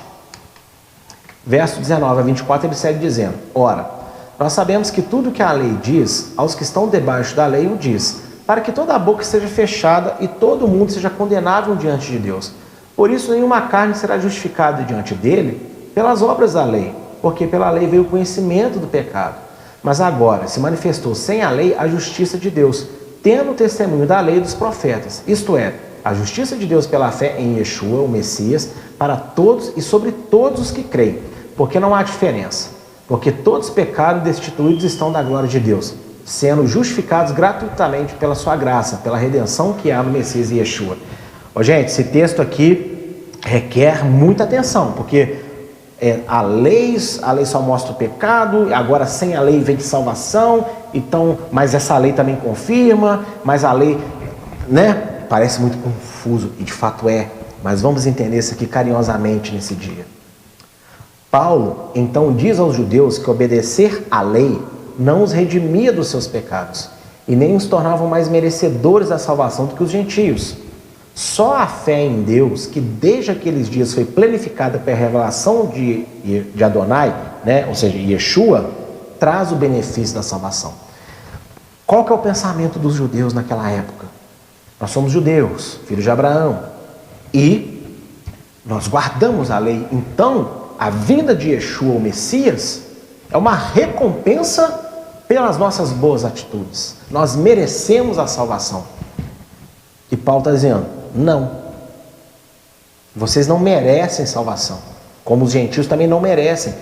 Verso 19 a 24 ele segue dizendo: ora, nós sabemos que tudo que a lei diz, aos que estão debaixo da lei o diz, para que toda a boca seja fechada e todo mundo seja condenável diante de Deus. Por isso nenhuma carne será justificada diante dele pelas obras da lei, porque pela lei veio o conhecimento do pecado. Mas agora se manifestou sem a lei a justiça de Deus, tendo o testemunho da lei e dos profetas, isto é, a justiça de Deus pela fé em Yeshua, o Messias, para todos e sobre todos os que creem, porque não há diferença, porque todos pecaram e destituídos estão da glória de Deus, sendo justificados gratuitamente pela sua graça, pela redenção que há no Messias e Yeshua. Gente, esse texto aqui requer muita atenção, porque a lei só mostra o pecado, agora sem a lei vem salvação, então, mas essa lei também confirma, mas a lei, né? Parece muito confuso, e de fato é, mas vamos entender isso aqui carinhosamente nesse dia. Paulo, então, diz aos judeus que obedecer à lei não os redimia dos seus pecados, e nem os tornavam mais merecedores da salvação do que os gentios. Só a fé em Deus, que desde aqueles dias foi planificada pela revelação de Adonai, né? Ou seja, Yeshua, traz o benefício da salvação. Qual que é o pensamento dos judeus naquela época? Nós somos judeus, filhos de Abraão, e nós guardamos a lei. Então, a vinda de Yeshua, o Messias, é uma recompensa pelas nossas boas atitudes. Nós merecemos a salvação. E Paulo está dizendo, não. Vocês não merecem salvação. Como os gentios também não merecem.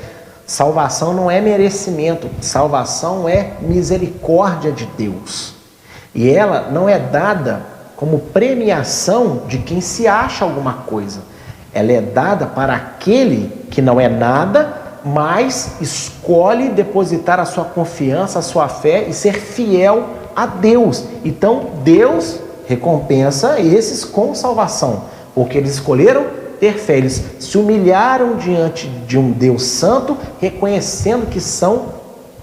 Salvação não é merecimento. Salvação é misericórdia de Deus. E ela não é dada como premiação de quem se acha alguma coisa. Ela é dada para aquele que não é nada, mas escolhe depositar a sua confiança, a sua fé e ser fiel a Deus. Então Deus recompensa esses com salvação, porque eles escolheram ter fé, eles se humilharam diante de um Deus santo, reconhecendo que são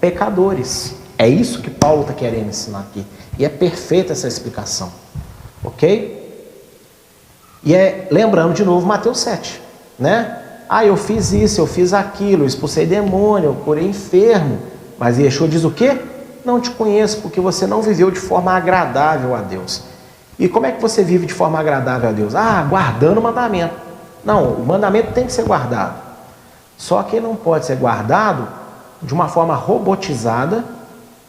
pecadores. É isso que Paulo está querendo ensinar aqui, e é perfeita essa explicação, ok? E lembrando de novo Mateus 7, né? Eu fiz isso, eu fiz aquilo, eu expulsei demônio, eu curei enfermo, mas Yeshua diz o quê? Não te conheço, porque você não viveu de forma agradável a Deus. E como é que você vive de forma agradável a Deus? Guardando o mandamento. Não, o mandamento tem que ser guardado. Só que ele não pode ser guardado de uma forma robotizada,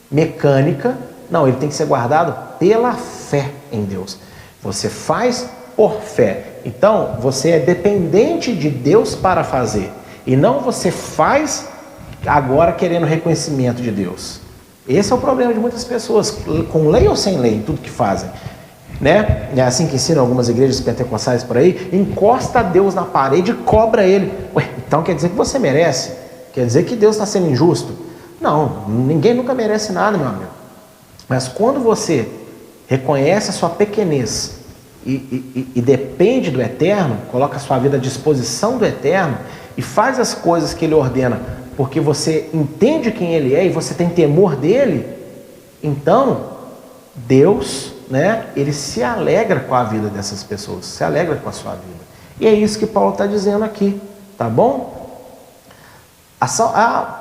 mecânica. Não, ele tem que ser guardado pela fé em Deus. Você faz por fé. Então, você é dependente de Deus para fazer. E não você faz agora querendo reconhecimento de Deus. Esse é o problema de muitas pessoas, com lei ou sem lei, em tudo que fazem. Né? É assim que ensinam algumas igrejas pentecostais por aí. Encosta Deus na parede e cobra ele. Então quer dizer que você merece? Quer dizer que Deus está sendo injusto? Não, ninguém nunca merece nada, meu amigo. Mas quando você reconhece a sua pequenez e depende do Eterno, coloca a sua vida à disposição do Eterno e faz as coisas que Ele ordena, porque você entende quem Ele é e você tem temor dEle, então Deus, né, Ele se alegra com a vida dessas pessoas, se alegra com a sua vida. E é isso que Paulo está dizendo aqui, tá bom?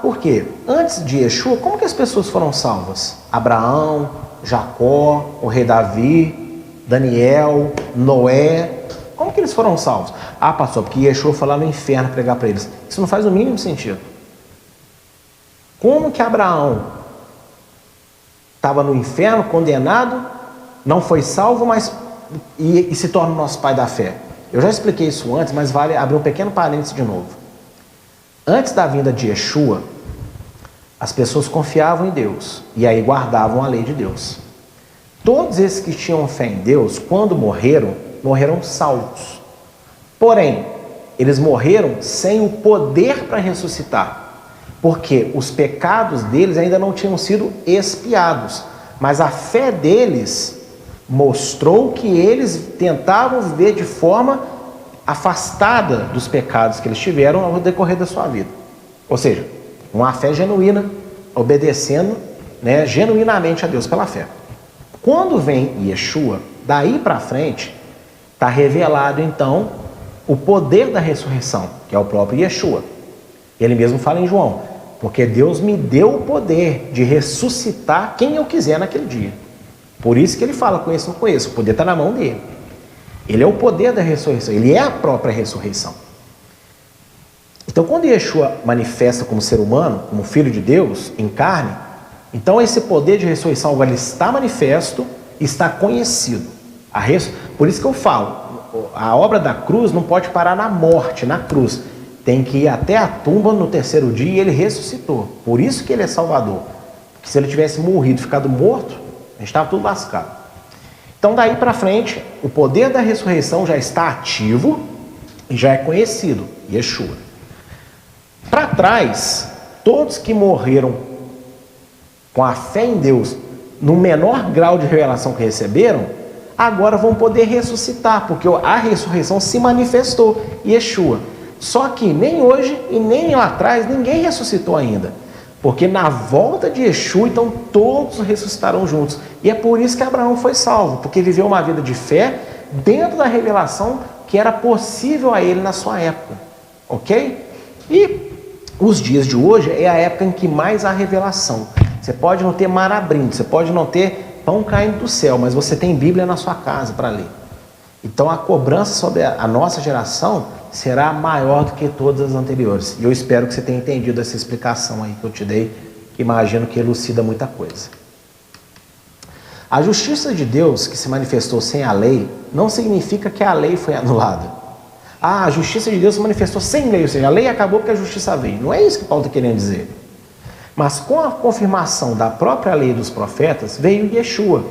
Por quê? Antes de Yeshua, como que as pessoas foram salvas? Abraão, Jacó, o rei Davi, Daniel, Noé, como que eles foram salvos? Pastor, porque Yeshua foi lá no inferno pregar para eles. Isso não faz o mínimo sentido. Como que Abraão estava no inferno, condenado, não foi salvo, mas e se torna o nosso pai da fé? Eu já expliquei isso antes, mas vale abrir um pequeno parênteses de novo. Antes da vinda de Yeshua, As pessoas confiavam em Deus e aí guardavam a lei de Deus. Todos esses que tinham fé em Deus, quando morreram, morreram salvos. Porém, eles morreram sem o poder para ressuscitar, porque os pecados deles ainda não tinham sido expiados, mas a fé deles mostrou que eles tentavam viver de forma afastada dos pecados que eles tiveram ao decorrer da sua vida. Ou seja, uma fé genuína, obedecendo, genuinamente a Deus pela fé. Quando vem Yeshua, daí para frente, está revelado então o poder da ressurreição, que é o próprio Yeshua. Ele mesmo fala em João, porque Deus me deu o poder de ressuscitar quem eu quiser naquele dia. Por isso que ele fala, conheço ou não conheço, o poder está na mão dele. Ele é o poder da ressurreição, ele é a própria ressurreição. Então, quando Yeshua manifesta como ser humano, como filho de Deus, em carne, então esse poder de ressurreição agora ele está manifesto, está conhecido. Por isso que eu falo, a obra da cruz não pode parar na morte, na cruz. Tem que ir até a tumba no terceiro dia e ele ressuscitou. Por isso que ele é Salvador. Porque se ele tivesse morrido, ficado morto, a gente estava tudo lascado. Então daí para frente, o poder da ressurreição já está ativo e já é conhecido, Yeshua. Para trás, todos que morreram com a fé em Deus, no menor grau de revelação que receberam, agora vão poder ressuscitar, porque a ressurreição se manifestou, Yeshua. Só que nem hoje e nem lá atrás ninguém ressuscitou ainda. Porque na volta de Yeshua, então todos ressuscitarão juntos. E é por isso que Abraão foi salvo, porque viveu uma vida de fé dentro da revelação que era possível a ele na sua época. Ok? E os dias de hoje é a época em que mais há revelação. Você pode não ter mar abrindo, você pode não ter pão caindo do céu, mas você tem Bíblia na sua casa para ler. Então a cobrança sobre a nossa geração será maior do que todas as anteriores. E eu espero que você tenha entendido essa explicação aí que eu te dei, que imagino que elucida muita coisa. A justiça de Deus que se manifestou sem a lei não significa que a lei foi anulada. A justiça de Deus se manifestou sem lei, ou seja, a lei acabou porque a justiça veio. Não é isso que Paulo está querendo dizer. Mas com a confirmação da própria lei dos profetas, veio Yeshua,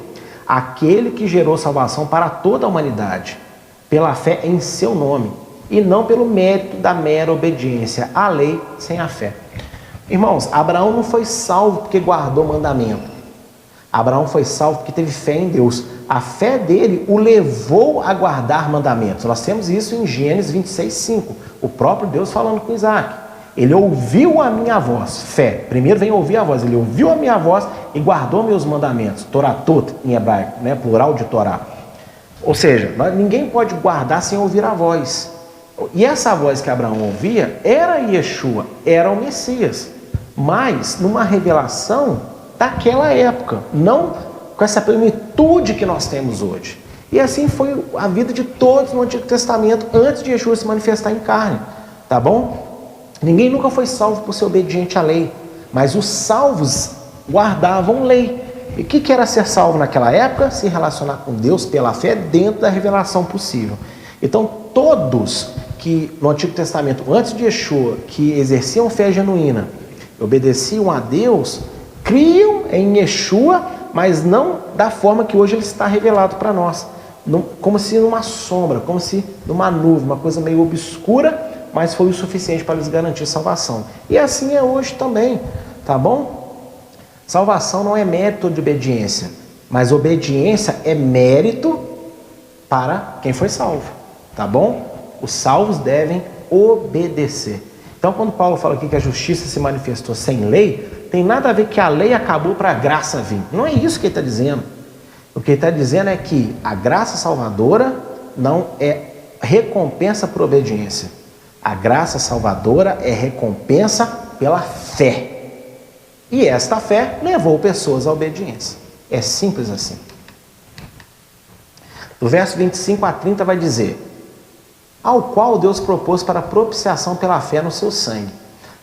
aquele que gerou salvação para toda a humanidade, pela fé em seu nome, e não pelo mérito da mera obediência à lei sem a fé. Irmãos, Abraão não foi salvo porque guardou mandamento. Abraão foi salvo porque teve fé em Deus. A fé dele o levou a guardar mandamentos. Nós temos isso em Gênesis 26:5. O próprio Deus falando com Isaac. Ele ouviu a minha voz, fé. Primeiro vem ouvir a voz. Ele ouviu a minha voz e guardou meus mandamentos. Toratot em hebraico, plural de Torá. Ou seja, ninguém pode guardar sem ouvir a voz. E essa voz que Abraão ouvia era Yeshua, era o Messias. Mas numa revelação daquela época, não com essa plenitude que nós temos hoje. E assim foi a vida de todos no Antigo Testamento, antes de Yeshua se manifestar em carne. Tá bom? Ninguém nunca foi salvo por ser obediente à lei, mas os salvos guardavam lei. E o que era ser salvo naquela época? Se relacionar com Deus pela fé dentro da revelação possível. Então todos que no Antigo Testamento, antes de Yeshua, que exerciam fé genuína, obedeciam a Deus, criam em Yeshua, mas não da forma que hoje ele está revelado para nós. Como se numa sombra, como se numa nuvem, uma coisa meio obscura, mas foi o suficiente para lhes garantir salvação. E assim é hoje também, tá bom? Salvação não é mérito de obediência, mas obediência é mérito para quem foi salvo, tá bom? Os salvos devem obedecer. Então, quando Paulo fala aqui que a justiça se manifestou sem lei, tem nada a ver que a lei acabou para a graça vir. Não é isso que ele está dizendo. O que ele está dizendo é que a graça salvadora não é recompensa por obediência. A graça salvadora é recompensa pela fé. E esta fé levou pessoas à obediência. É simples assim. Do verso 25 a 30 vai dizer: ao qual Deus propôs para propiciação pela fé no seu sangue,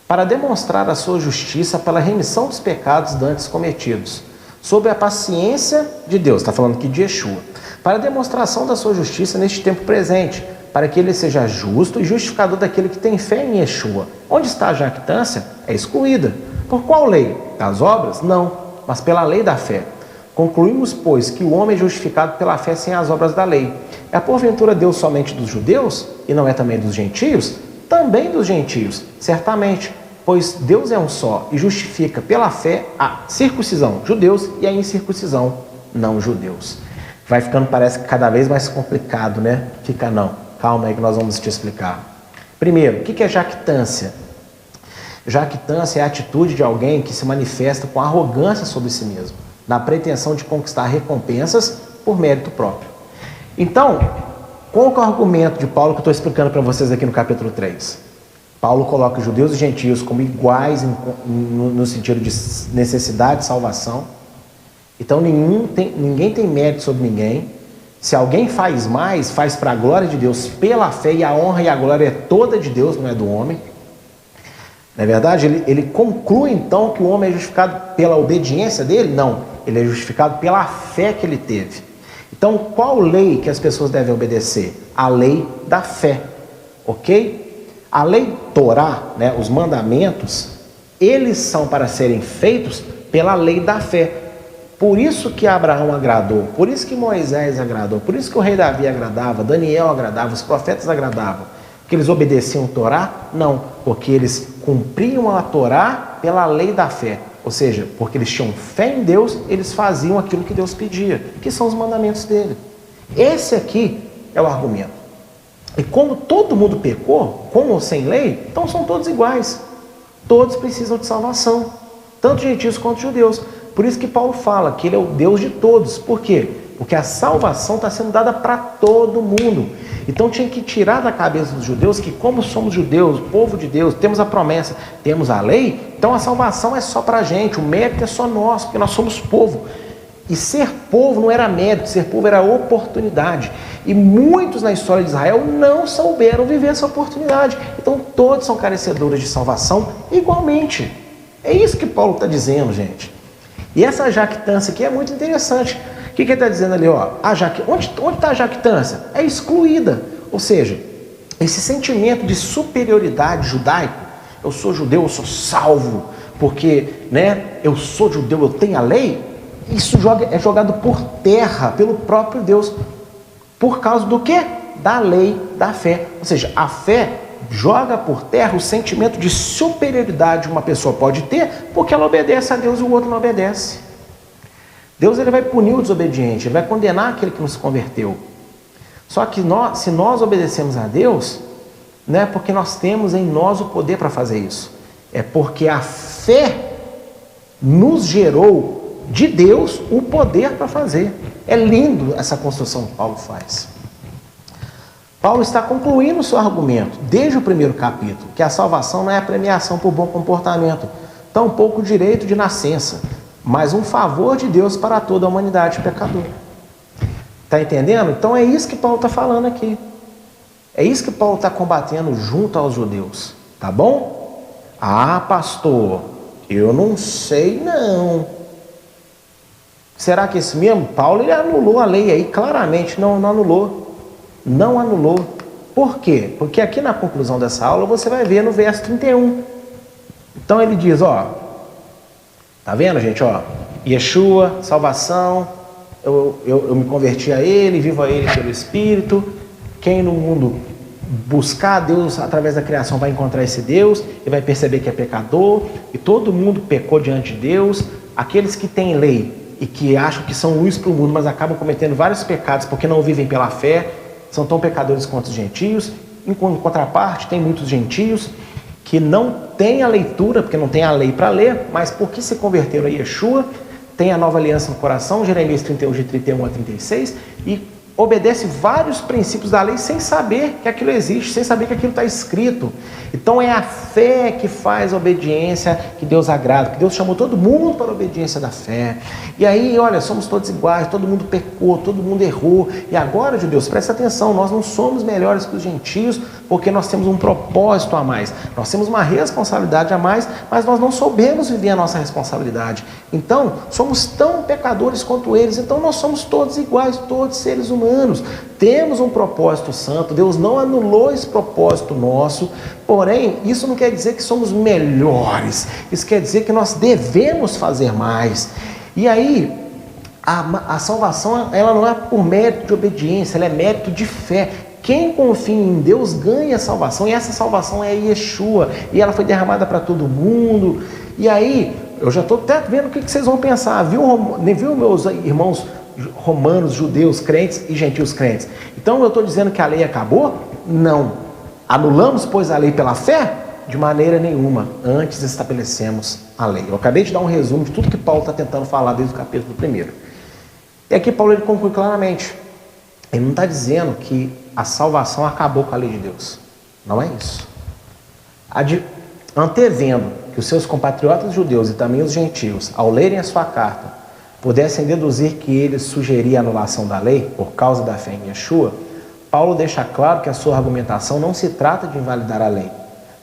para demonstrar a sua justiça pela remissão dos pecados dantes cometidos, sob a paciência de Deus, está falando aqui de Yeshua, para a demonstração da sua justiça neste tempo presente, para que ele seja justo e justificador daquele que tem fé em Yeshua. Onde está a jactância? É excluída, Por qual lei? Das obras? Não, mas pela lei da fé. Concluímos, pois, que o homem é justificado pela fé sem as obras da lei. É porventura Deus somente dos judeus e não é também dos gentios? Também dos gentios, certamente, pois Deus é um só e justifica pela fé a circuncisão, judeus, e a incircuncisão, não judeus. Vai ficando, parece que cada vez mais complicado, né? Fica não, calma aí que nós vamos te explicar. Primeiro, o que é jactância? Jactância é a atitude de alguém que se manifesta com arrogância sobre si mesmo, na pretensão de conquistar recompensas por mérito próprio. Então, qual que é o argumento de Paulo que eu estou explicando para vocês aqui no capítulo 3? Paulo coloca os judeus e gentios como iguais no sentido de necessidade de salvação. Então ninguém tem mérito sobre ninguém. Se alguém faz mais, faz para a glória de Deus pela fé, e a honra e a glória é toda de Deus, não é do homem. Não é verdade? Ele conclui então que o homem é justificado pela obediência dele? Não, ele é justificado pela fé que ele teve. Então qual lei que as pessoas devem obedecer? A lei da fé, ok? A lei Torá, né, os mandamentos, eles são para serem feitos pela lei da fé. Por isso que Abraão agradou, por isso que Moisés agradou, por isso que o rei Davi agradava, Daniel agradava, os profetas agradavam. Porque eles obedeciam a Torá? Não, porque eles cumpriam a Torá pela lei da fé. Ou seja, porque eles tinham fé em Deus, eles faziam aquilo que Deus pedia, que são os mandamentos dele. Esse aqui é o argumento. E como todo mundo pecou, com ou sem lei, então são todos iguais. Todos precisam de salvação, tanto gentios quanto judeus. Por isso que Paulo fala que ele é o Deus de todos. Por quê? Porque a salvação está sendo dada para todo mundo. Então tinha que tirar da cabeça dos judeus que, como somos judeus, povo de Deus, temos a promessa, temos a lei, então a salvação é só para a gente, o mérito é só nosso, porque nós somos povo. E ser povo não era mérito, ser povo era oportunidade. E muitos na história de Israel não souberam viver essa oportunidade. Então todos são carecedores de salvação igualmente. É isso que Paulo está dizendo, gente. E essa jactância aqui é muito interessante. O que ele está dizendo ali? Ó, onde está a jactância? É excluída. Ou seja, esse sentimento de superioridade judaico, eu sou judeu, eu sou salvo, porque eu sou judeu, eu tenho a lei, isso é jogado por terra pelo próprio Deus. Por causa do quê? Da lei da fé. Ou seja, a fé joga por terra o sentimento de superioridade que uma pessoa pode ter porque ela obedece a Deus e o outro não obedece. Deus ele vai punir o desobediente, ele vai condenar aquele que não se converteu. Só que se nós obedecemos a Deus, não é porque nós temos em nós o poder para fazer isso. É porque a fé nos gerou de Deus o poder para fazer. É lindo essa construção que Paulo faz. Paulo está concluindo o seu argumento, desde o primeiro capítulo, que a salvação não é a premiação por bom comportamento, tampouco o direito de nascença, mas um favor de Deus para toda a humanidade pecadora. Está entendendo? Então é isso que Paulo está falando aqui. É isso que Paulo está combatendo junto aos judeus. Tá bom? Ah, pastor, eu não sei não. Será que esse mesmo Paulo ele anulou a lei aí? Claramente, não anulou. Não anulou. Por quê? Porque aqui na conclusão dessa aula você vai ver no verso 31. Então ele diz, ó, tá vendo, gente, ó, Yeshua, salvação, eu me converti a ele, vivo a ele pelo Espírito. Quem no mundo buscar a Deus através da criação vai encontrar esse Deus e vai perceber que é pecador, e todo mundo pecou diante de Deus. Aqueles que têm lei e que acham que são luz para o mundo, mas acabam cometendo vários pecados porque não vivem pela fé, são tão pecadores quanto os gentios. Em contraparte, tem muitos gentios que não têm a leitura, porque não tem a lei para ler, mas porque se converteram a Yeshua, tem a nova aliança no coração, Jeremias 31, de 31 a 36, e obedece vários princípios da lei sem saber que aquilo existe, sem saber que aquilo está escrito. Então é a fé que faz a obediência que Deus agrada, que Deus chamou todo mundo para a obediência da fé. E aí, olha, somos todos iguais, todo mundo pecou, todo mundo errou. E agora, judeus, presta atenção, nós não somos melhores que os gentios, porque nós temos um propósito a mais, nós temos uma responsabilidade a mais, mas nós não soubemos viver a nossa responsabilidade. Então, somos tão pecadores quanto eles, então nós somos todos iguais, todos seres humanos. humanos, temos um propósito santo, Deus não anulou esse propósito nosso, porém, isso não quer dizer que somos melhores, isso quer dizer que nós devemos fazer mais. E aí, a salvação, ela não é por mérito de obediência, ela é mérito de fé. Quem confia em Deus ganha a salvação, e essa salvação é Yeshua, e ela foi derramada para todo mundo. E aí, eu já estou até vendo o que vocês vão pensar, viu meus irmãos romanos, judeus, crentes e gentios crentes? Então eu estou dizendo que a lei acabou? Não. Anulamos, pois, a lei pela fé? De maneira nenhuma. Antes estabelecemos a lei. Eu acabei de dar um resumo de tudo que Paulo está tentando falar desde o capítulo 1. E aqui Paulo ele conclui claramente. Ele não está dizendo que a salvação acabou com a lei de Deus. Não é isso. Antevendo que os seus compatriotas judeus e também os gentios, ao lerem a sua carta, pudessem deduzir que ele sugeria a anulação da lei por causa da fé em Yeshua, Paulo deixa claro que a sua argumentação não se trata de invalidar a lei,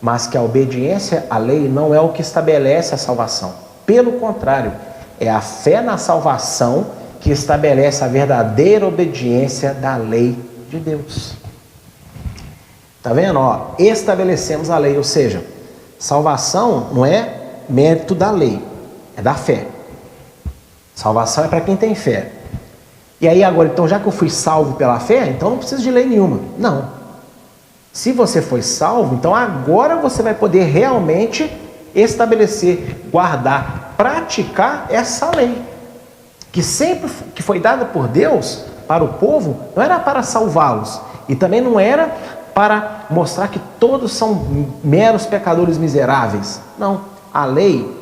mas que a obediência à lei não é o que estabelece a salvação. Pelo contrário, é a fé na salvação que estabelece a verdadeira obediência da lei de Deus. Tá vendo? Estabelecemos a lei, ou seja, salvação não é mérito da lei, é da fé. Salvação é para quem tem fé. E aí agora, então, já que eu fui salvo pela fé, então não preciso de lei nenhuma. Não. Se você foi salvo, então agora você vai poder realmente estabelecer, guardar, praticar essa lei. Que sempre que foi dada por Deus para o povo, não era para salvá-los. E também não era para mostrar que todos são meros pecadores miseráveis. Não. A lei,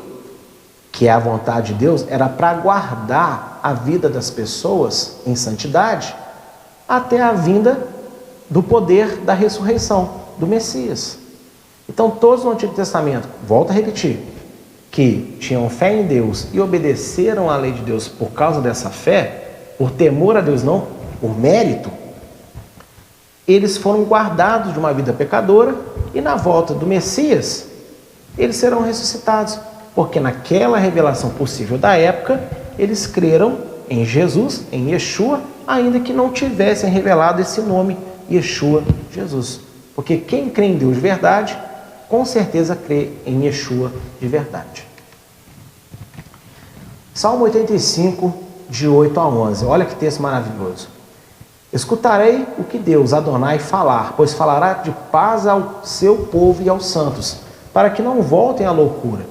que é a vontade de Deus, era para guardar a vida das pessoas em santidade até a vinda do poder da ressurreição do Messias. Então todos no Antigo Testamento, volto a repetir, que tinham fé em Deus e obedeceram à lei de Deus por causa dessa fé, por temor a Deus, não por mérito, eles foram guardados de uma vida pecadora e na volta do Messias eles serão ressuscitados, porque naquela revelação possível da época eles creram em Jesus, em Yeshua, ainda que não tivessem revelado esse nome, Yeshua, Jesus. Porque quem crê em Deus de verdade, com certeza crê em Yeshua de verdade. Salmo 85, de 8 a 11. Olha que texto maravilhoso. Escutarei o que Deus, Adonai, falar, pois falará de paz ao seu povo e aos santos, para que não voltem à loucura.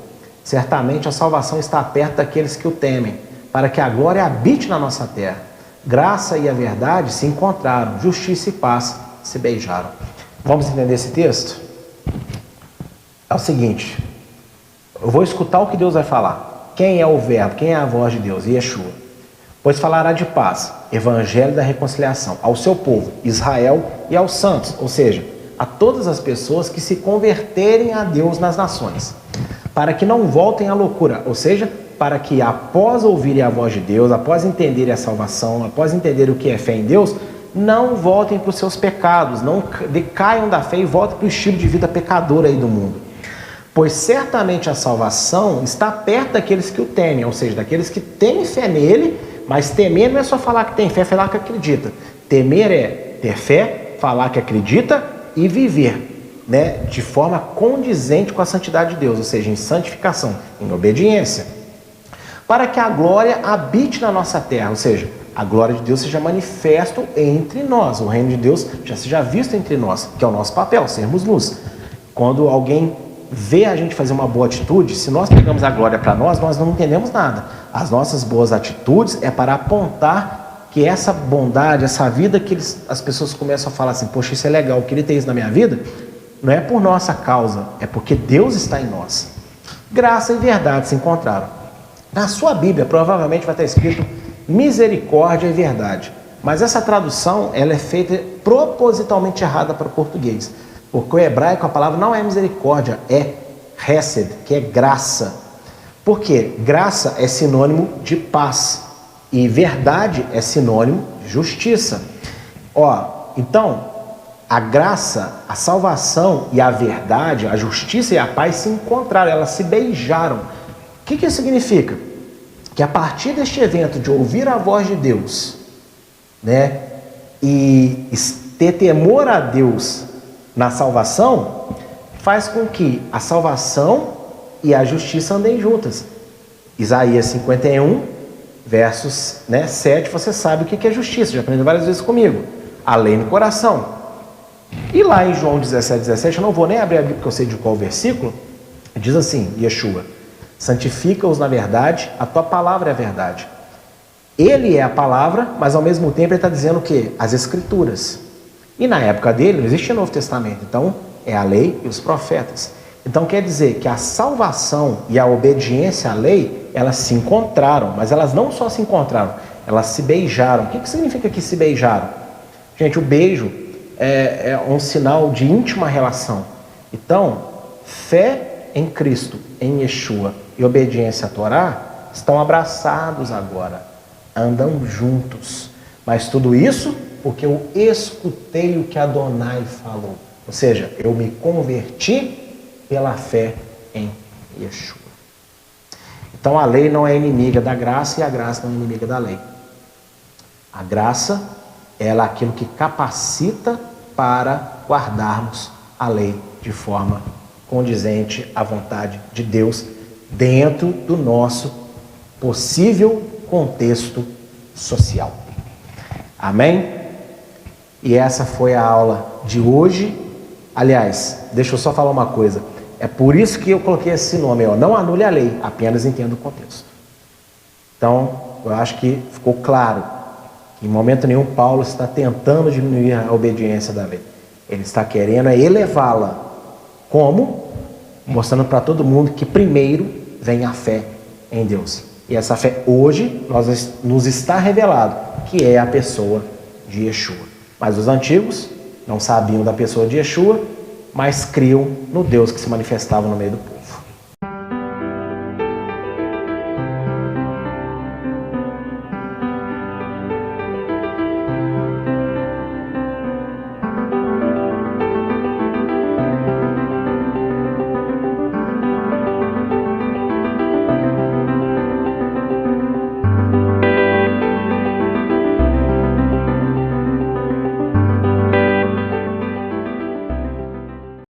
Certamente a salvação está perto daqueles que o temem, para que a glória habite na nossa terra. Graça e a verdade se encontraram, justiça e paz se beijaram. Vamos entender esse texto? É o seguinte, eu vou escutar o que Deus vai falar. Quem é o verbo? Quem é a voz de Deus? Yeshua. Pois falará de paz, evangelho da reconciliação, ao seu povo, Israel, e aos santos, ou seja, a todas as pessoas que se converterem a Deus nas nações, para que não voltem à loucura, ou seja, para que após ouvirem a voz de Deus, após entenderem a salvação, após entenderem o que é fé em Deus, não voltem para os seus pecados, não decaiam da fé e voltem para o estilo de vida pecador aí do mundo. Pois certamente a salvação está perto daqueles que o temem, ou seja, daqueles que têm fé nele, mas temer não é só falar que tem fé, falar que acredita. Temer é ter fé, falar que acredita e viver, né, de forma condizente com a santidade de Deus, ou seja, em santificação, em obediência, para que a glória habite na nossa terra, ou seja, a glória de Deus seja manifesto entre nós, o reino de Deus já seja visto entre nós, que é o nosso papel, sermos luz. Quando alguém vê a gente fazer uma boa atitude, se nós pegamos a glória para nós não entendemos nada. As nossas boas atitudes é para apontar que essa bondade, essa vida que as pessoas começam a falar assim, poxa, isso é legal, eu queria ter isso na minha vida, não é por nossa causa, é porque Deus está em nós. Graça e verdade se encontraram. Na sua Bíblia provavelmente vai estar escrito misericórdia e verdade, mas essa tradução ela é feita propositalmente errada para o português, porque o hebraico a palavra não é misericórdia, é hesed, que é graça. Por quê? Graça é sinônimo de paz e verdade é sinônimo de justiça. Então, a graça, a salvação e a verdade, a justiça e a paz se encontraram, elas se beijaram. O que isso significa? Que a partir deste evento de ouvir a voz de Deus, né, E ter temor a Deus na salvação faz com que a salvação e a justiça andem juntas. Isaías 51, versos 7, você sabe o que é justiça, já aprendeu várias vezes comigo. A lei no coração. E lá em João 17, eu não vou nem abrir a Bíblia porque eu sei de qual versículo, diz assim, Yeshua: santifica-os na verdade, a tua palavra é a verdade. Ele é a palavra, mas ao mesmo tempo ele está dizendo o quê? As escrituras. E na época dele não existia Novo Testamento, então é a lei e os profetas. Então quer dizer que a salvação e a obediência à lei, elas se encontraram, mas elas não só se encontraram, elas se beijaram. O que significa que se beijaram? Gente, o beijo é um sinal de íntima relação. Então, fé em Cristo, em Yeshua e obediência à Torá estão abraçados agora, andam juntos. Mas tudo isso porque eu escutei o que Adonai falou. Ou seja, eu me converti pela fé em Yeshua. Então a lei não é inimiga da graça e a graça não é inimiga da lei. A graça, ela é aquilo que capacita para guardarmos a lei de forma condizente à vontade de Deus dentro do nosso possível contexto social. Amém? E essa foi a aula de hoje. Aliás, deixa eu só falar uma coisa. É por isso que eu coloquei esse nome, não anule a lei, apenas entenda o contexto. Então, eu acho que ficou claro que em momento nenhum Paulo está tentando diminuir a obediência da lei. Ele está querendo elevá-la. Como? Mostrando para todo mundo que primeiro vem a fé em Deus. E essa fé hoje nos está revelado que é a pessoa de Yeshua. Mas os antigos não sabiam da pessoa de Yeshua, mas criam no Deus que se manifestava no meio do povo.